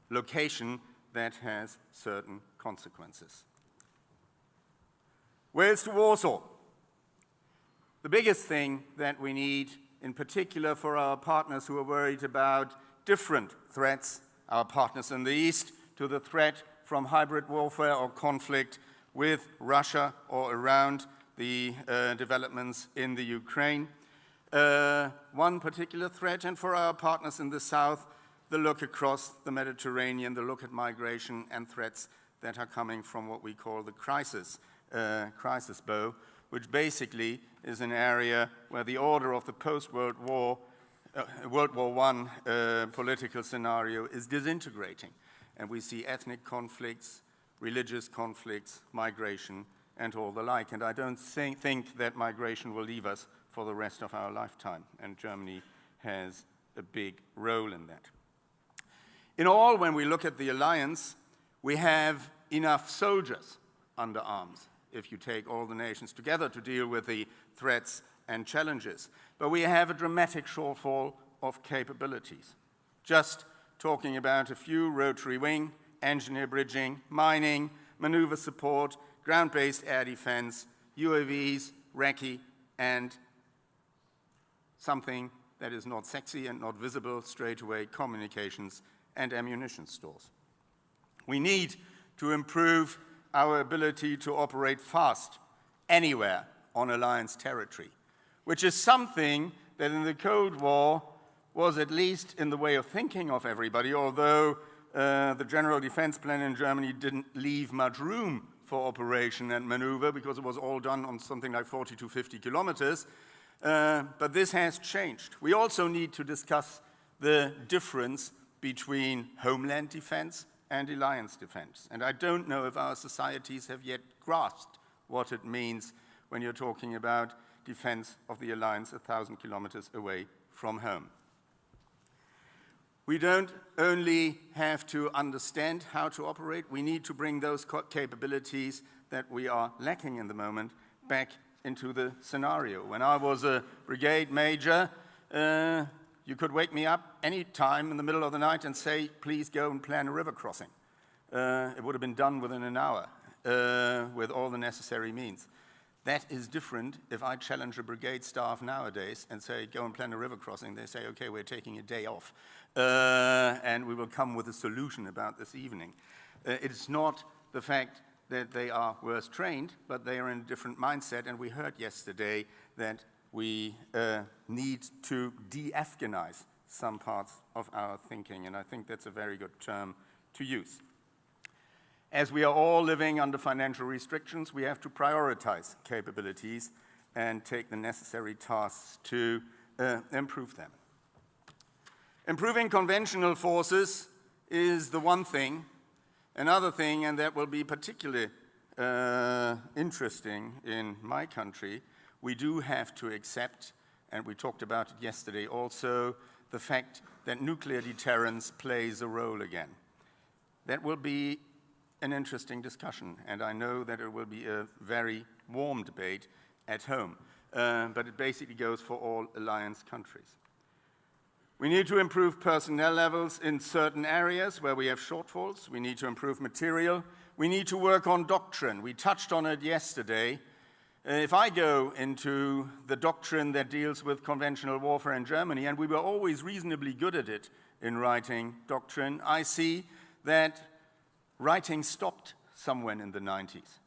location, that has certain consequences. Wales to Warsaw. The biggest thing that we need, in particular for our partners who are worried about different threats, our partners in the East, to the threat from hybrid warfare or conflict with Russia or around the developments in the Ukraine. One particular threat, and for our partners in the South, the look across the Mediterranean, the look at migration and threats that are coming from what we call the crisis bow, which basically is an area where the order of the post-World War, World War I political scenario is disintegrating. And we see ethnic conflicts, religious conflicts, migration, and all the like. And I don't think that migration will leave us for the rest of our lifetime, and Germany has a big role in that. In all, when we look at the alliance, we have enough soldiers under arms, if you take all the nations together to deal with the threats and challenges. But we have a dramatic shortfall of capabilities. Just talking about a few: rotary wing, engineer bridging, mining, maneuver support, ground-based air defense, UAVs, recce, and something that is not sexy and not visible straight away, communications and ammunition stores. We need to improve our ability to operate fast anywhere on alliance territory, which is something that in the Cold War was at least in the way of thinking of everybody, although the General Defense Plan in Germany didn't leave much room for operation and maneuver because it was all done on something like 40 to 50 kilometers. But this has changed. We also need to discuss the difference between homeland defense and alliance defense. And I don't know if our societies have yet grasped what it means when you're talking about defense of the alliance 1,000 kilometers away from home. We don't only have to understand how to operate, we need to bring those capabilities that we are lacking in the moment back into the scenario. When I was a brigade major, you could wake me up any time in the middle of the night and say, please go and plan a river crossing. It would have been done within an hour with all the necessary means. That is different if I challenge a brigade staff nowadays and say, go and plan a river crossing. They say, okay, we're taking a day off, and we will come with a solution about this evening. It's not the fact that they are worse trained, but they are in a different mindset, and we heard yesterday that we need to de-Afghanize some parts of our thinking, and I think that's a very good term to use. As we are all living under financial restrictions, we have to prioritize capabilities and take the necessary tasks to improve them. Improving conventional forces is the one thing. Another thing, and that will be particularly interesting in my country, we do have to accept, and we talked about it yesterday also, the fact that nuclear deterrence plays a role again. That will be an interesting discussion, and I know that it will be a very warm debate at home, but it basically goes for all alliance countries. We need to improve personnel levels in certain areas where we have shortfalls. We need to improve material. We need to work on doctrine. We touched on it yesterday. If I go into the doctrine that deals with conventional warfare in Germany, and we were always reasonably good at it in writing doctrine, I see that writing stopped somewhere in the 90s.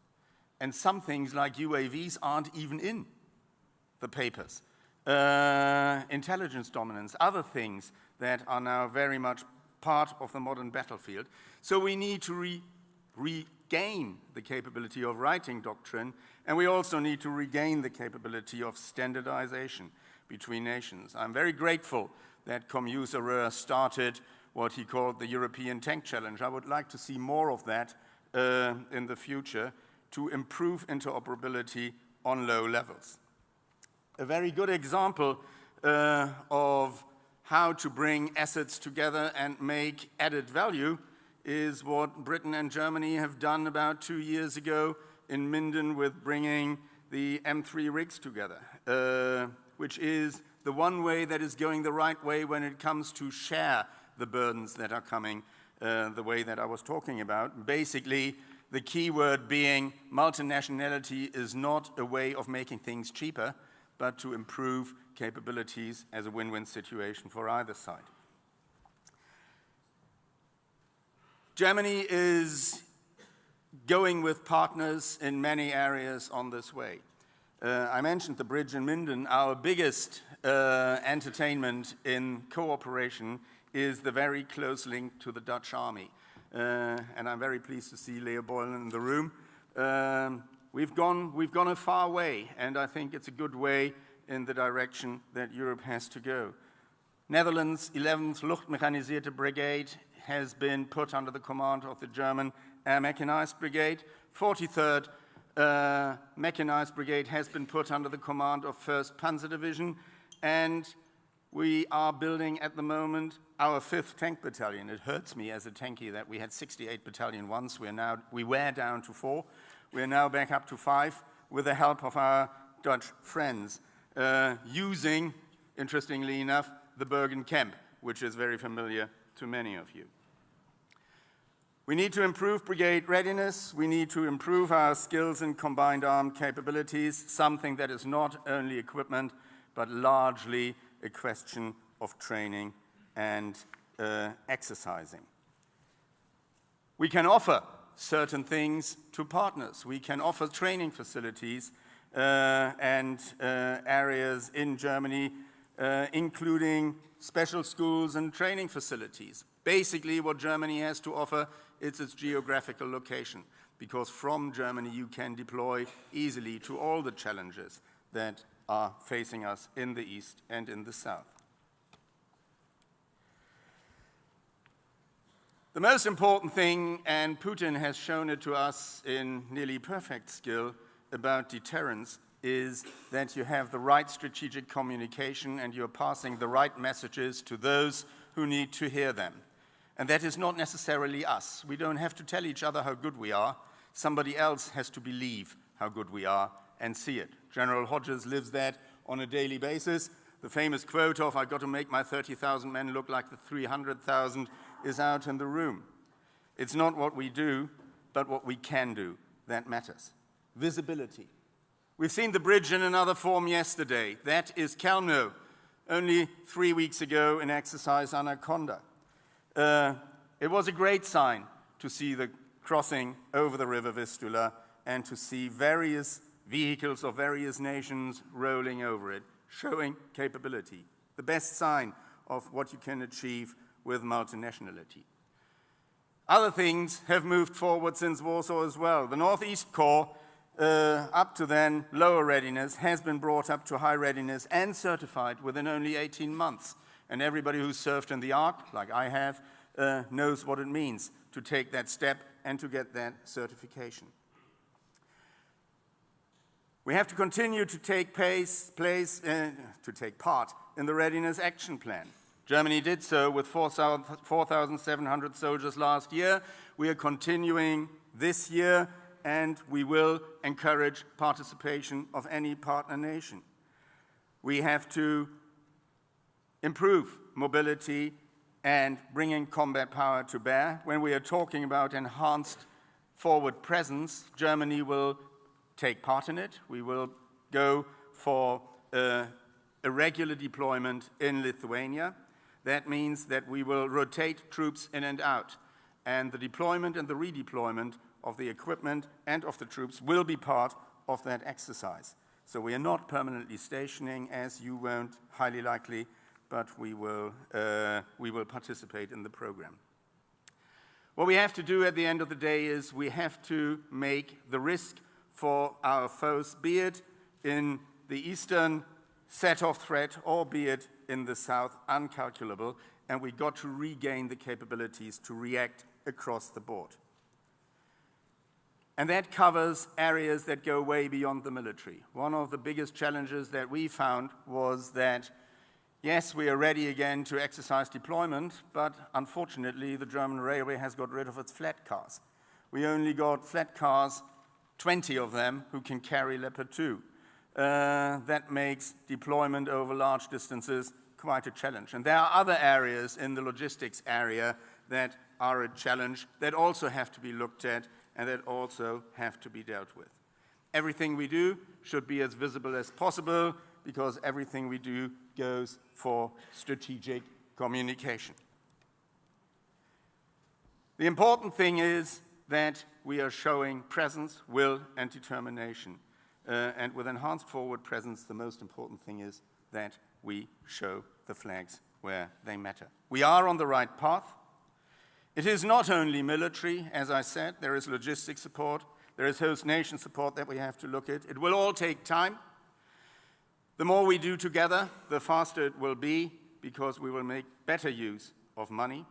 And some things like UAVs aren't even in the papers. Intelligence dominance, other things that are now very much part of the modern battlefield. So we need to regain the capability of writing doctrine, and we also need to regain the capability of standardization between nations. I'm very grateful that Commuser started what he called the European Tank Challenge. I would like to see more of that in the future to improve interoperability on low levels. A very good example of how to bring assets together and make added value is what Britain and Germany have done about 2 years ago in Minden with bringing the M3 rigs together, which is the one way that is going the right way when it comes to share the burdens that are coming the way that I was talking about. Basically, the key word being multinationality is not a way of making things cheaper, but to improve capabilities as a win-win situation for either side. Germany is going with partners in many areas on this way. I mentioned the bridge in Minden. Our biggest entertainment in cooperation is the very close link to the Dutch army. And I'm very pleased to see Leo Boylan in the room. We've gone a far way, and I think it's a good way in the direction that Europe has to go. Netherlands' 11th Luftmechanisierte Brigade has been put under the command of the German Air Mechanized Brigade. 43rd Mechanized Brigade has been put under the command of 1st Panzer Division, and we are building at the moment our 5th Tank Battalion. It hurts me as a tankie that we had 68 battalion once. We were down to 4. We're now back up to 5 with the help of our Dutch friends, using, interestingly enough, the Bergen Camp, which is very familiar to many of you. We need to improve brigade readiness. We need to improve our skills in combined armed capabilities, something that is not only equipment, but largely a question of training and exercising. We can offer certain things to partners. We can offer training facilities and areas in Germany, including special schools and training facilities. Basically, what Germany has to offer is its geographical location, because from Germany you can deploy easily to all the challenges that are facing us in the east and in the south. The most important thing, and Putin has shown it to us in nearly perfect skill about deterrence, is that you have the right strategic communication and you're passing the right messages to those who need to hear them. And that is not necessarily us. We don't have to tell each other how good we are. Somebody else has to believe how good we are and see it. General Hodges lives that on a daily basis. The famous quote of, "I've got to make my 30,000 men look like the 300,000 is out in the room. It's not what we do, but what we can do that matters. Visibility. We've seen the bridge in another form yesterday. That is Kelmno, only 3 weeks ago in exercise Anaconda. It was a great sign to see the crossing over the river Vistula and to see various vehicles of various nations rolling over it, showing capability. The best sign of what you can achieve with multinationality. Other things have moved forward since Warsaw as well. The Northeast Corps, up to then lower readiness, has been brought up to high readiness and certified within only 18 months. And everybody who's served in the Ark, like I have, knows what it means to take that step and to get that certification. We have to continue to take part in the Readiness Action Plan. Germany did so with 4,700 soldiers last year. We are continuing this year, and we will encourage participation of any partner nation. We have to improve mobility and bringing combat power to bear. When we are talking about enhanced forward presence, Germany will take part in it. We will go for a regular deployment in Lithuania. That means that we will rotate troops in and out, and the deployment and the redeployment of the equipment and of the troops will be part of that exercise. So we are not permanently stationing, as you won't, highly likely, but we will participate in the program. What we have to do at the end of the day is we have to make the risk for our foes, be it in the eastern set-off threat or be it in the south, uncalculable, and we got to regain the capabilities to react across the board. And that covers areas that go way beyond the military. One of the biggest challenges that we found was that, yes, we are ready again to exercise deployment, but unfortunately the German railway has got rid of its flat cars. We only got flat cars, 20 of them, who can carry Leopard 2. That makes deployment over large distances quite a challenge. And there are other areas in the logistics area that are a challenge that also have to be looked at and that also have to be dealt with. Everything we do should be as visible as possible because everything we do goes for strategic communication. The important thing is that we are showing presence, will, and determination. And with enhanced forward presence, the most important thing is that we show the flags where they matter. We are on the right path. It is not only military, as I said, there is logistics support, there is host nation support that we have to look at. It will all take time. The more we do together, the faster it will be because we will make better use of money.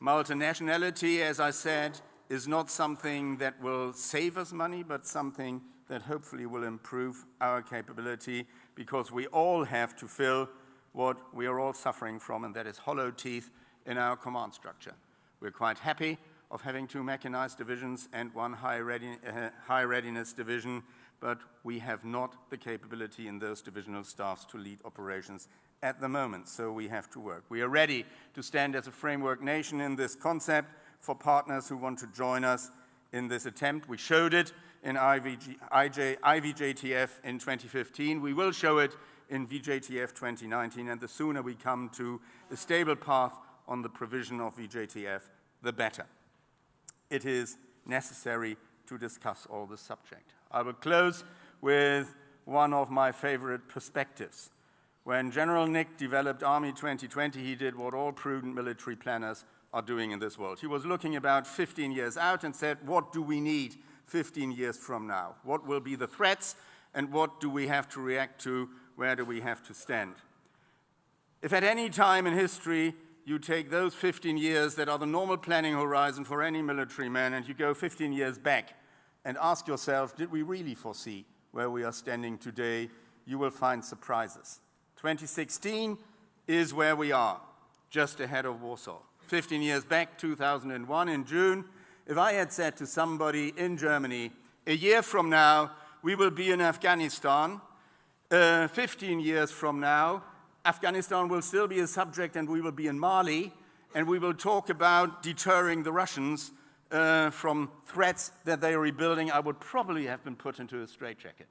Multinationality, as I said, is not something that will save us money, but something that hopefully will improve our capability because we all have to fill what we are all suffering from, and that is hollow teeth in our command structure. We're quite happy of having 2 mechanized divisions and 1 high readiness division, but we have not the capability in those divisional staffs to lead operations at the moment, so we have to work. We are ready to stand as a framework nation in this concept for partners who want to join us in this attempt. We showed it in IVJTF in 2015. We will show it in VJTF 2019, and the sooner we come to a stable path on the provision of VJTF, the better. It is necessary to discuss all this subject. I will close with one of my favorite perspectives. When General Nick developed Army 2020, he did what all prudent military planners are doing in this world. He was looking about 15 years out and said, what do we need 15 years from now? What will be the threats and what do we have to react to? Where do we have to stand? If at any time in history you take those 15 years that are the normal planning horizon for any military man and you go 15 years back and ask yourself, did we really foresee where we are standing today? You will find surprises. 2016 is where we are, just ahead of Warsaw. 15 years back, 2001 in June, if I had said to somebody in Germany, a year from now, we will be in Afghanistan, 15 years from now, Afghanistan will still be a subject and we will be in Mali, and we will talk about deterring the Russians from threats that they are rebuilding, I would probably have been put into a straitjacket.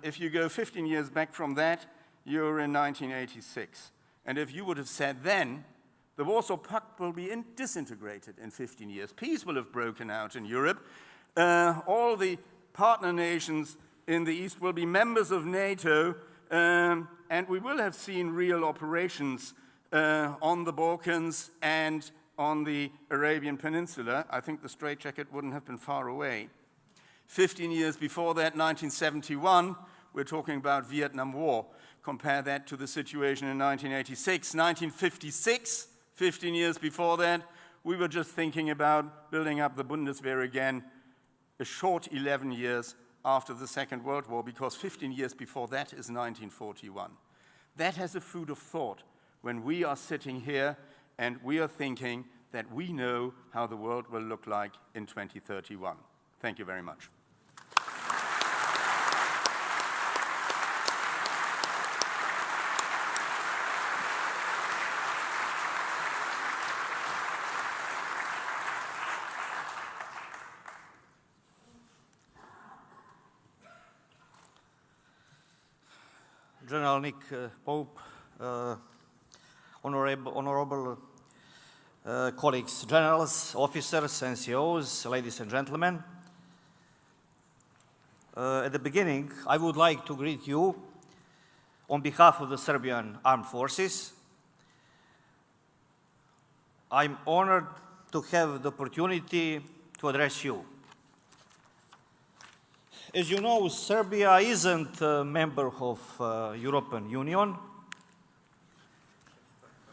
If you go 15 years back from that, you're in 1986. And if you would have said then, the Warsaw Pact will be disintegrated in 15 years. Peace will have broken out in Europe. All the partner nations in the East will be members of NATO, and we will have seen real operations on the Balkans and on the Arabian Peninsula. I think the straitjacket wouldn't have been far away. 15 years before that, 1971, we're talking about Vietnam War. Compare that to the situation in 1986. 1956, 15 years before that, we were just thinking about building up the Bundeswehr again, a short 11 years after the Second World War, because 15 years before that is 1941. That has a food of thought when we are sitting here and we are thinking that we know how the world will look like in 2031. Thank you very much. General Nick Pope, honorable colleagues, generals, officers, NCOs, ladies and gentlemen. At the beginning, I would like to greet you on behalf of the Serbian Armed Forces. I'm honored to have the opportunity to address you. As you know, Serbia isn't a member of European Union.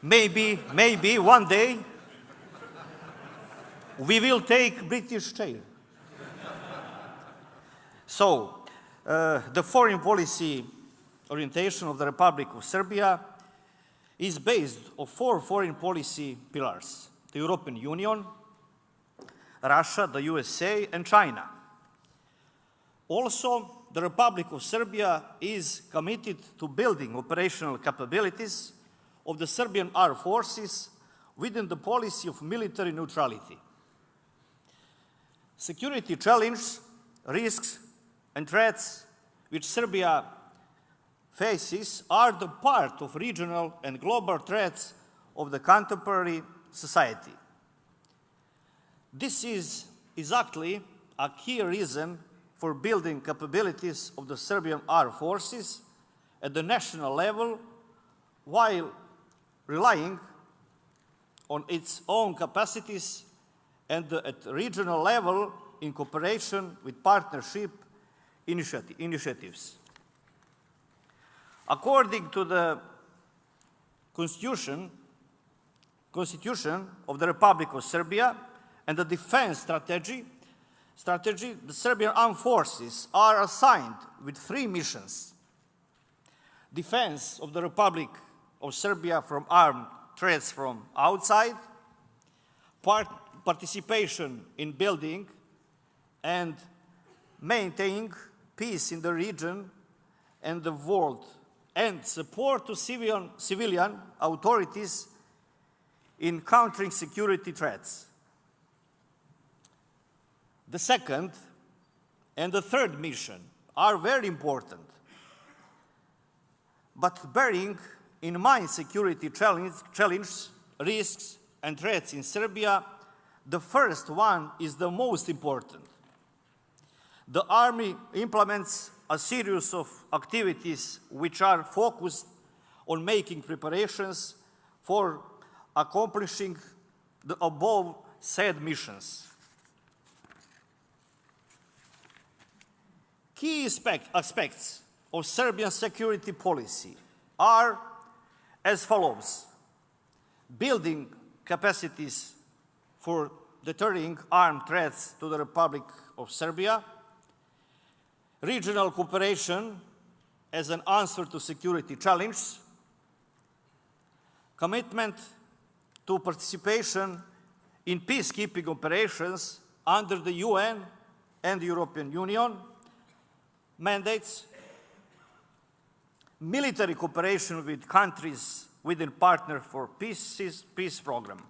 Maybe one day we will take British chair. So, the foreign policy orientation of the Republic of Serbia is based on 4 foreign policy pillars: the European Union, Russia, the USA, and China. Also, the Republic of Serbia is committed to building operational capabilities of the Serbian Armed Forces within the policy of military neutrality. Security challenges, risks, and threats which Serbia faces are the part of regional and global threats of the contemporary society. This is exactly a key reason for building capabilities of the Serbian Armed Forces at the national level while relying on its own capacities and at regional level in cooperation with partnership initiatives. According to the Constitution of the Republic of Serbia and the defense strategy, the Serbian Armed Forces are assigned with 3 missions: defense of the Republic of Serbia from armed threats from outside, participation in building and maintaining peace in the region and the world, and support to civilian authorities in countering security threats. The second and the third mission are very important, but bearing in mind security challenges, risks, and threats in Serbia, the first one is the most important. The Army implements a series of activities which are focused on making preparations for accomplishing the above said missions. Key aspects of Serbian security policy are as follows: building capacities for deterring armed threats to the Republic of Serbia, regional cooperation as an answer to security challenges, commitment to participation in peacekeeping operations under the UN and the European Union mandates, military cooperation with countries within Partner for Peace program.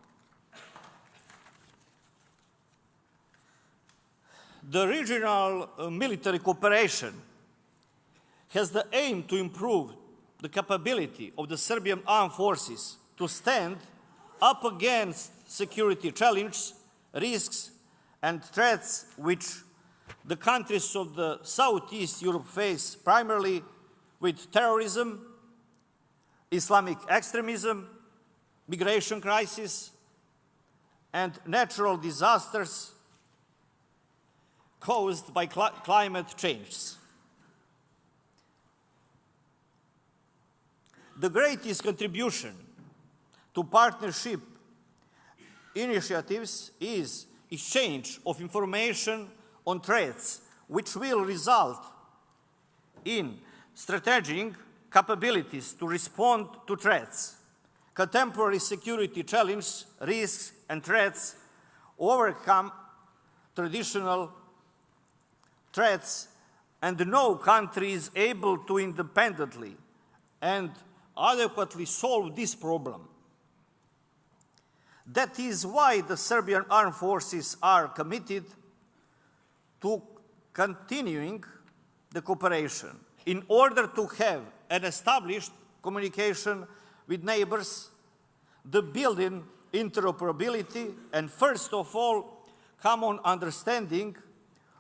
The regional military cooperation has the aim to improve the capability of the Serbian Armed Forces to stand up against security challenges, risks, and threats which the countries of the Southeast Europe face, primarily with terrorism, Islamic extremism, migration crisis, and natural disasters caused by climate change. The greatest contribution to partnership initiatives is exchange of information on threats, which will result in strategic capabilities to respond to threats, contemporary security challenges, risks, and threats, overcome traditional threats, and no country is able to independently and adequately solve this problem. That is why the Serbian Armed Forces are committed to continuing the cooperation in order to have an established communication with neighbors, the building interoperability, and first of all, common understanding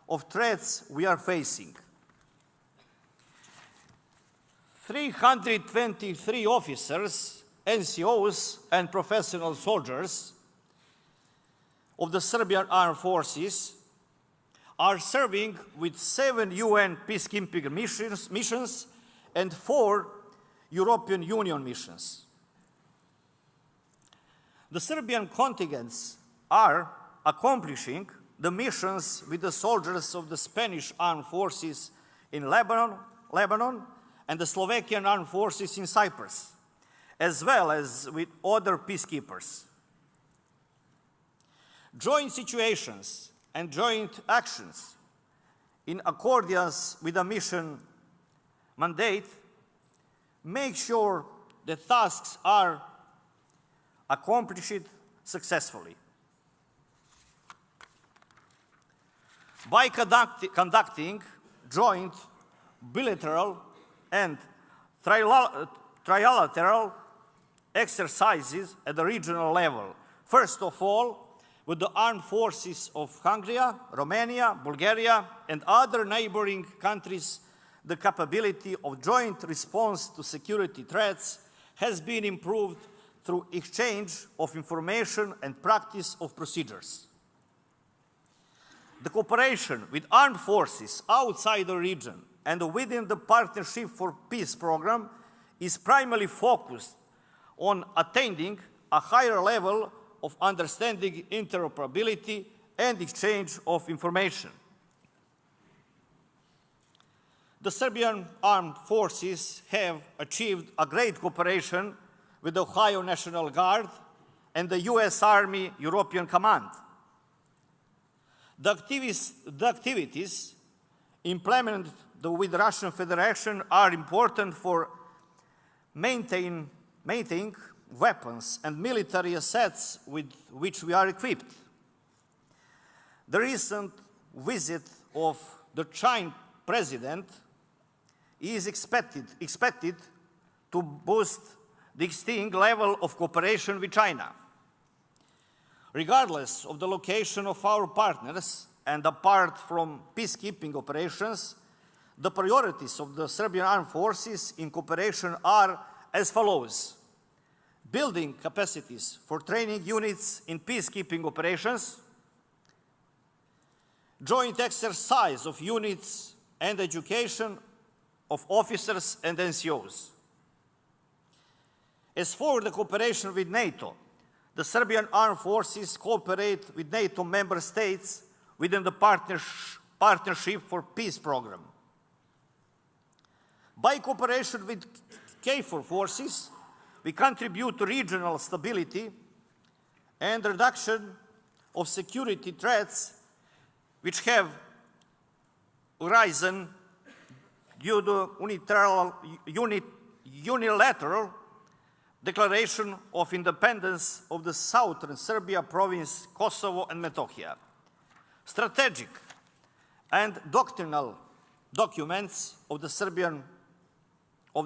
of threats we are facing. 323 officers, NCOs, and professional soldiers of the Serbian Armed Forces are serving with 7 UN peacekeeping missions and 4 European Union missions. The Serbian contingents are accomplishing the missions with the soldiers of the Spanish Armed Forces in Lebanon, and the Slovakian Armed Forces in Cyprus, as well as with other peacekeepers. Joint situations and joint actions in accordance with the mission mandate make sure that tasks are accomplished successfully. By conducting joint, bilateral, and trilateral exercises at the regional level, first of all, with the armed forces of Hungary, Romania, Bulgaria, and other neighboring countries, the capability of joint response to security threats has been improved through exchange of information and practice of procedures. The cooperation with armed forces outside the region and within the Partnership for Peace program is primarily focused on attaining a higher level of understanding, interoperability, and exchange of information. The Serbian Armed Forces have achieved a great cooperation with the Ohio National Guard and the US Army European Command. The activities implemented with the Russian Federation are important for maintaining weapons and military assets with which we are equipped. The recent visit of the Chinese president is expected to boost the existing level of cooperation with China. Regardless of the location of our partners and apart from peacekeeping operations, the priorities of the Serbian Armed Forces in cooperation are as follows: building capacities for training units in peacekeeping operations, joint exercise of units and education of officers and NCOs. As for the cooperation with NATO, the Serbian Armed Forces cooperate with NATO member states within the Partnership for Peace program. By cooperation with KFOR forces, we contribute to regional stability and reduction of security threats which have arisen due to unilateral declaration of independence of the southern Serbia province, Kosovo and Metohija. Strategic and doctrinal documents of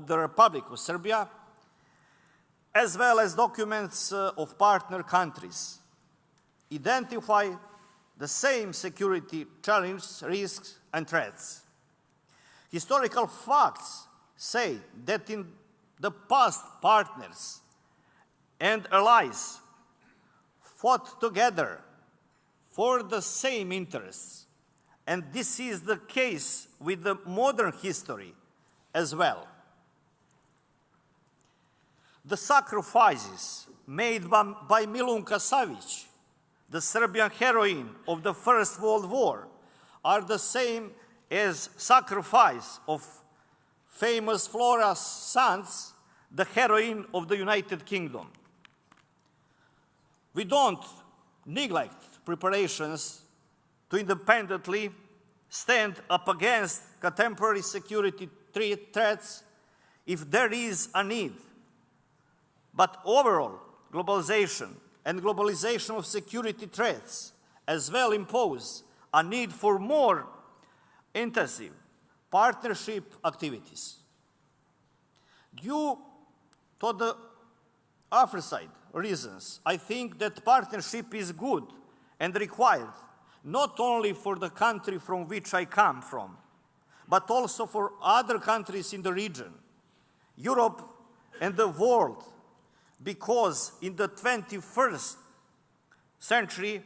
the Republic of Serbia, as well as documents of partner countries, identify the same security challenges, risks, and threats. Historical facts say that in the past, partners and allies fought together for the same interests, and this is the case with the modern history as well. The sacrifices made by Milunka Savić, the Serbian heroine of the First World War, are the same as sacrifice of famous Flora Sands, the heroine of the United Kingdom. We don't neglect preparations to independently stand up against contemporary security threats if there is a need. But overall, globalization and globalization of security threats as well impose a need for more intensive partnership activities. Due to the aforesaid reasons, I think that partnership is good and required, not only for the country from which I come from, but also for other countries in the region, Europe and the world, because in the 21st century,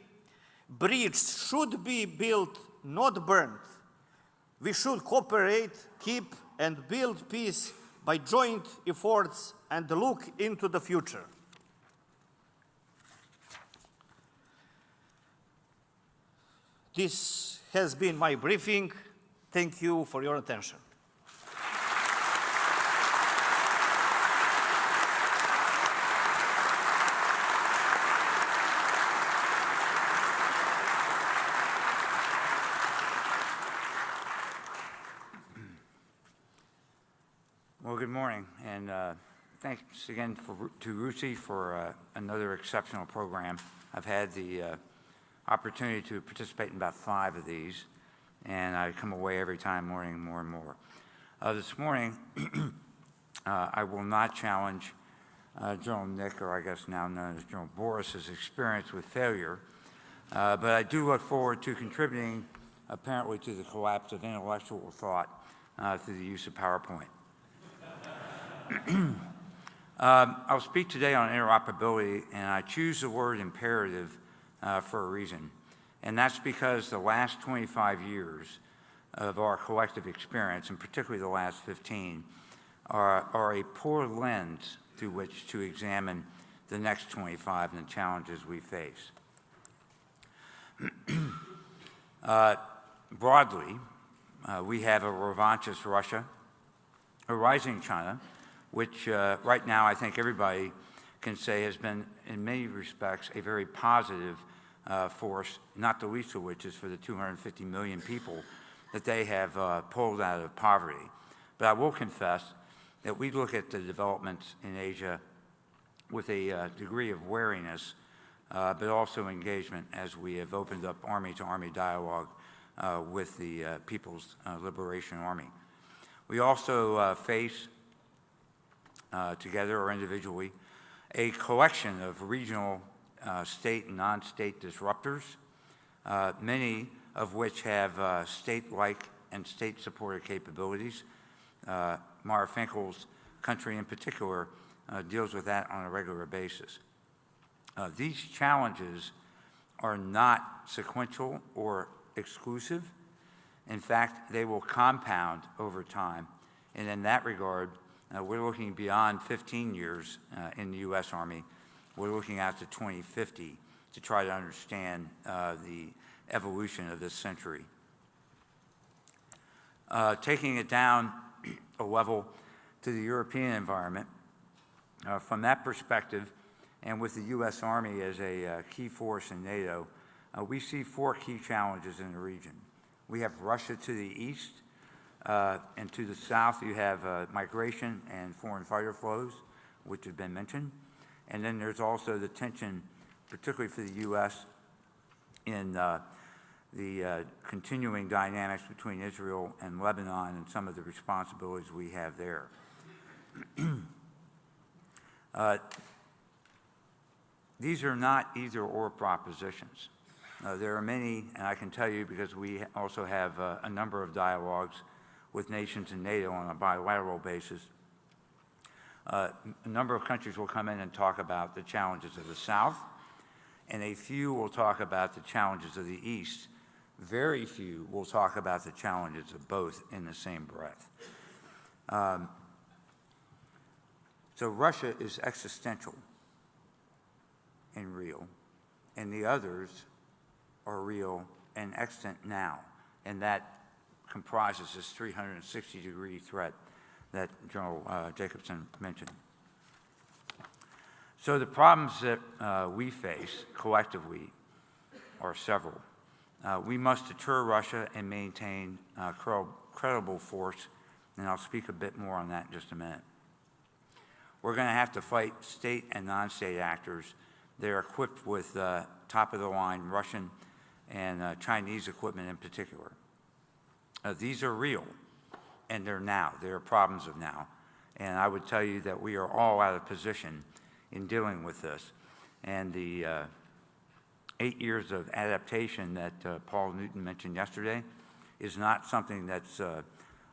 bridges should be built, not burned. We should cooperate, keep and build peace by joint efforts and look into the future. This has been my briefing. Thank you for your attention. Well, good morning, and thanks again to RUSI for another exceptional program. I've had the opportunity to participate in about 5 of these, and I come away every time learning more and more. This morning, I will not challenge General Nick, or I guess now known as General Boris's experience with failure, but I do look forward to contributing apparently to the collapse of intellectual thought through the use of PowerPoint. I'll speak today on interoperability, and I choose the word imperative for a reason. And that's because the last 25 years of our collective experience, and particularly the last 15, are a poor lens through which to examine the next 25 and the challenges we face. Broadly, we have a revanchist Russia, a rising China, which right now I think everybody can say has been, in many respects, a very positive force, not the least of which is for the 250 million people that they have pulled out of poverty. But I will confess that we look at the developments in Asia with a degree of wariness, but also engagement as we have opened up army-to-army dialogue with the People's Liberation Army. We also face, together or individually, a collection of regional state and non-state disruptors, many of which have state-like and state-supported capabilities. Mara Finkel's country in particular deals with that on a regular basis. These challenges are not sequential or exclusive. In fact, they will compound over time. And in that regard, we're looking beyond 15 years in the U.S. Army. We're looking out to 2050 to try to understand the evolution of this century. Taking it down a level to the European environment, from that perspective, and with the U.S. Army as a key force in NATO, we see 4 key challenges in the region. We have Russia to the east, and to the south you have migration and foreign fighter flows, which have been mentioned. And then there's also the tension, particularly for the U.S., in the continuing dynamics between Israel and Lebanon and some of the responsibilities we have there. These are not either-or propositions. There are many, and I can tell you because we also have a number of dialogues with nations in NATO on a bilateral basis. A number of countries will come in and talk about the challenges of the South, and a few will talk about the challenges of the East. Very few will talk about the challenges of both in the same breath. So Russia is existential and real, and the others are real and extant now, and that comprises this 360-degree threat that General Jacobson mentioned. So the problems that we face collectively are several. We must deter Russia and maintain credible force, and I'll speak a bit more on that in just a minute. We're going to have to fight state and non-state actors. They're equipped with top-of-the-line Russian and Chinese equipment in particular. These are real, and they're now. They're problems of now. And I would tell you that we are all out of position in dealing with this. And the 8 years of adaptation that Paul Newton mentioned yesterday is not something that's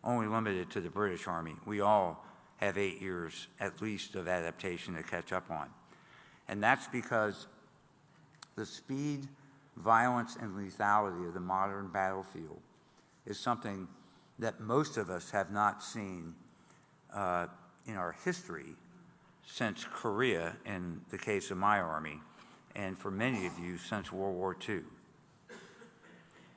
only limited to the British Army. We all have 8 years at least of adaptation to catch up on. And that's because the speed, violence, and lethality of the modern battlefield is something that most of us have not seen in our history since Korea, in the case of my Army, and for many of you, since World War II.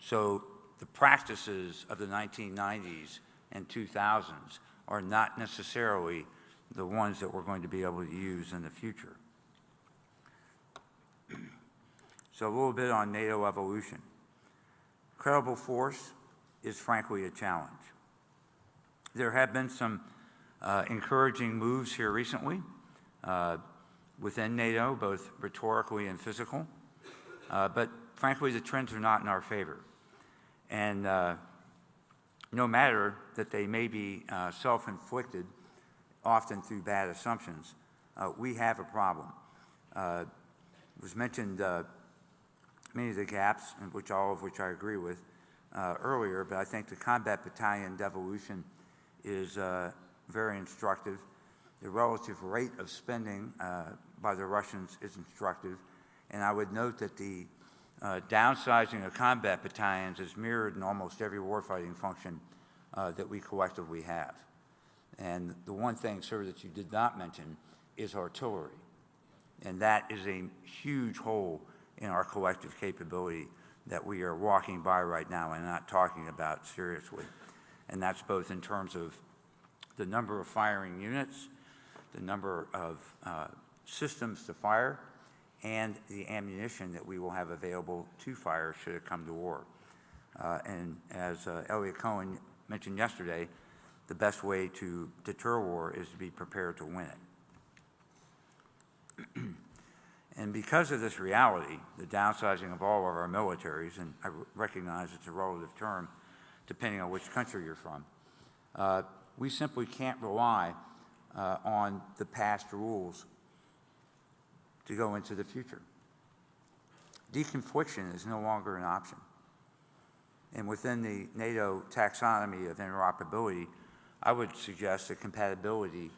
So the practices of the 1990s and 2000s are not necessarily the ones that we're going to be able to use in the future. So a little bit on NATO evolution. Credible force is frankly a challenge. There have been some encouraging moves here recently within NATO, both rhetorically and physical, but frankly the trends are not in our favor. And no matter that they may be self-inflicted, often through bad assumptions, we have a problem. It was mentioned many of the gaps, all of which I agree with earlier, but I think the combat battalion devolution is very instructive. The relative rate of spending by the Russians is instructive, and I would note that the downsizing of combat battalions is mirrored in almost every warfighting function that we collectively have. And the one thing, sir, that you did not mention is artillery. And that is a huge hole in our collective capability that we are walking by right now and not talking about seriously. And that's both in terms of the number of firing units, the number of systems to fire, and the ammunition that we will have available to fire should it come to war. And as Elliot Cohen mentioned yesterday, the best way to deter war is to be prepared to win it. And because of this reality, the downsizing of all of our militaries, and I recognize it's a relative term depending on which country you're from, we simply can't rely on the past rules to go into the future. Deconfliction is no longer an option. And within the NATO taxonomy of interoperability, I would suggest that compatibility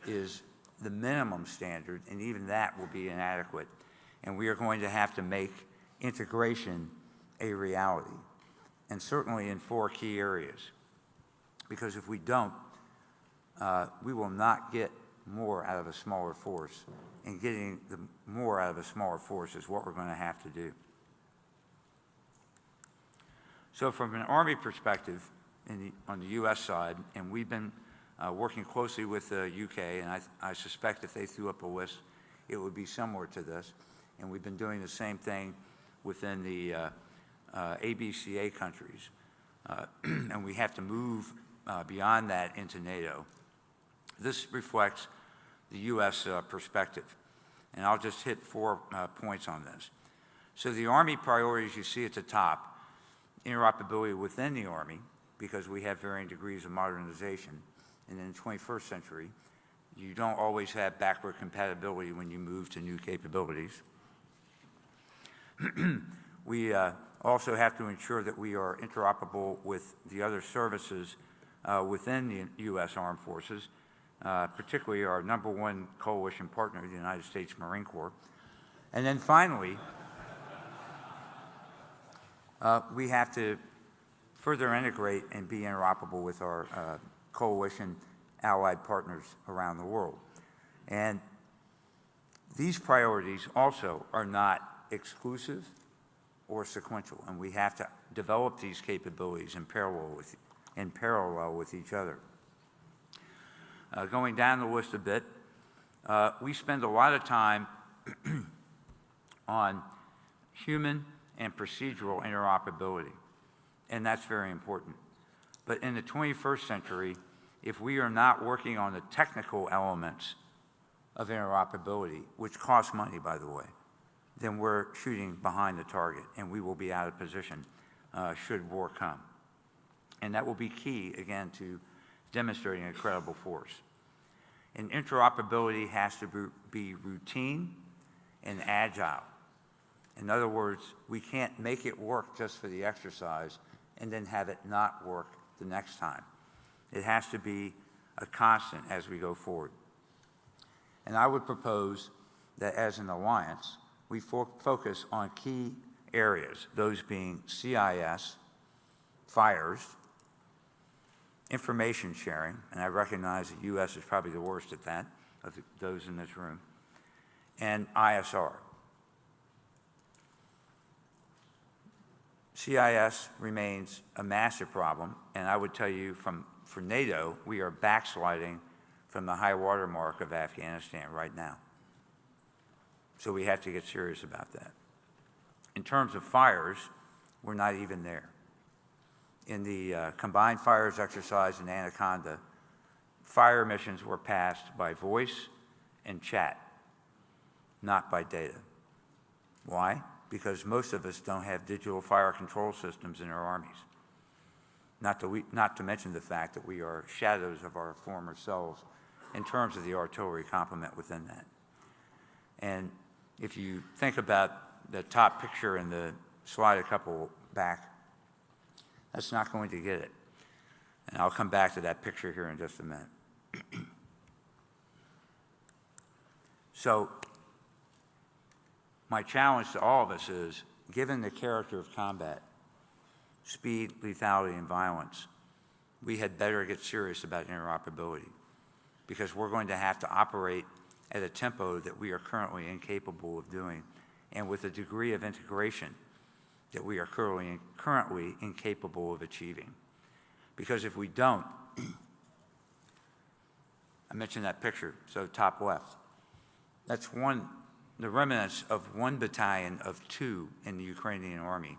is the minimum standard, and even that will be inadequate. And we are going to have to make integration a reality, and certainly in 4 key areas. Because if we don't, we will not get more out of a smaller force, and getting the more out of a smaller force is what we're going to have to do. So from an Army perspective, on the U.S. side, and we've been working closely with the UK, and I suspect if they threw up a list, it would be similar to this. And we've been doing the same thing within the ABCA countries. And we have to move beyond that into NATO. This reflects the U.S. Perspective. And I'll just hit 4 points on this. So the Army priorities you see at the top, interoperability within the Army, because we have varying degrees of modernization. And in the 21st century, you don't always have backward compatibility when you move to new capabilities. We also have to ensure that we are interoperable with the other services within the U.S. Armed Forces, particularly our #1 coalition partner, the United States Marine Corps. And then finally, we have to further integrate and be interoperable with our coalition allied partners around the world. And these priorities also are not exclusive or sequential, and we have to develop these capabilities in parallel with each other. Going down the list a bit, we spend a lot of time on human and procedural interoperability, and that's very important. But in the 21st century, if we are not working on the technical elements of interoperability, which costs money, by the way, then we're shooting behind the target, and we will be out of position should war come. And that will be key, again, to demonstrating a credible force. And interoperability has to be routine and agile. In other words, we can't make it work just for the exercise and then have it not work the next time. It has to be a constant as we go forward. And I would propose that as an alliance, we focus on key areas, those being CIS, fires, information sharing, and I recognize the U.S. is probably the worst at that, of those in this room, and ISR. CIS remains a massive problem, and I would tell you for NATO, we are backsliding from the high water mark of Afghanistan right now. So we have to get serious about that. In terms of fires, we're not even there. In the combined fires exercise in Anaconda, fire missions were passed by voice and chat, not by data. Why? Because most of us don't have digital fire control systems in our armies. Not to mention the fact that we are shadows of our former selves in terms of the artillery complement within that. And if you think about the top picture in the slide a couple back, that's not going to get it. And I'll come back to that picture here in just a minute. So, my challenge to all of us is, given the character of combat, speed, lethality, and violence, we had better get serious about interoperability, because we're going to have to operate at a tempo that we are currently incapable of doing, and with a degree of integration that we are currently incapable of achieving. Because if we don't, I mentioned that picture, so top left, that's the remnants of one battalion of 2 in the Ukrainian army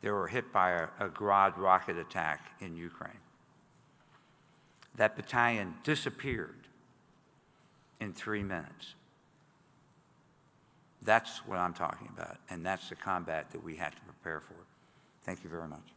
that were hit by a Grad rocket attack in Ukraine. That battalion disappeared in 3 minutes. That's what I'm talking about, and that's the combat that we have to prepare for. Thank you very much.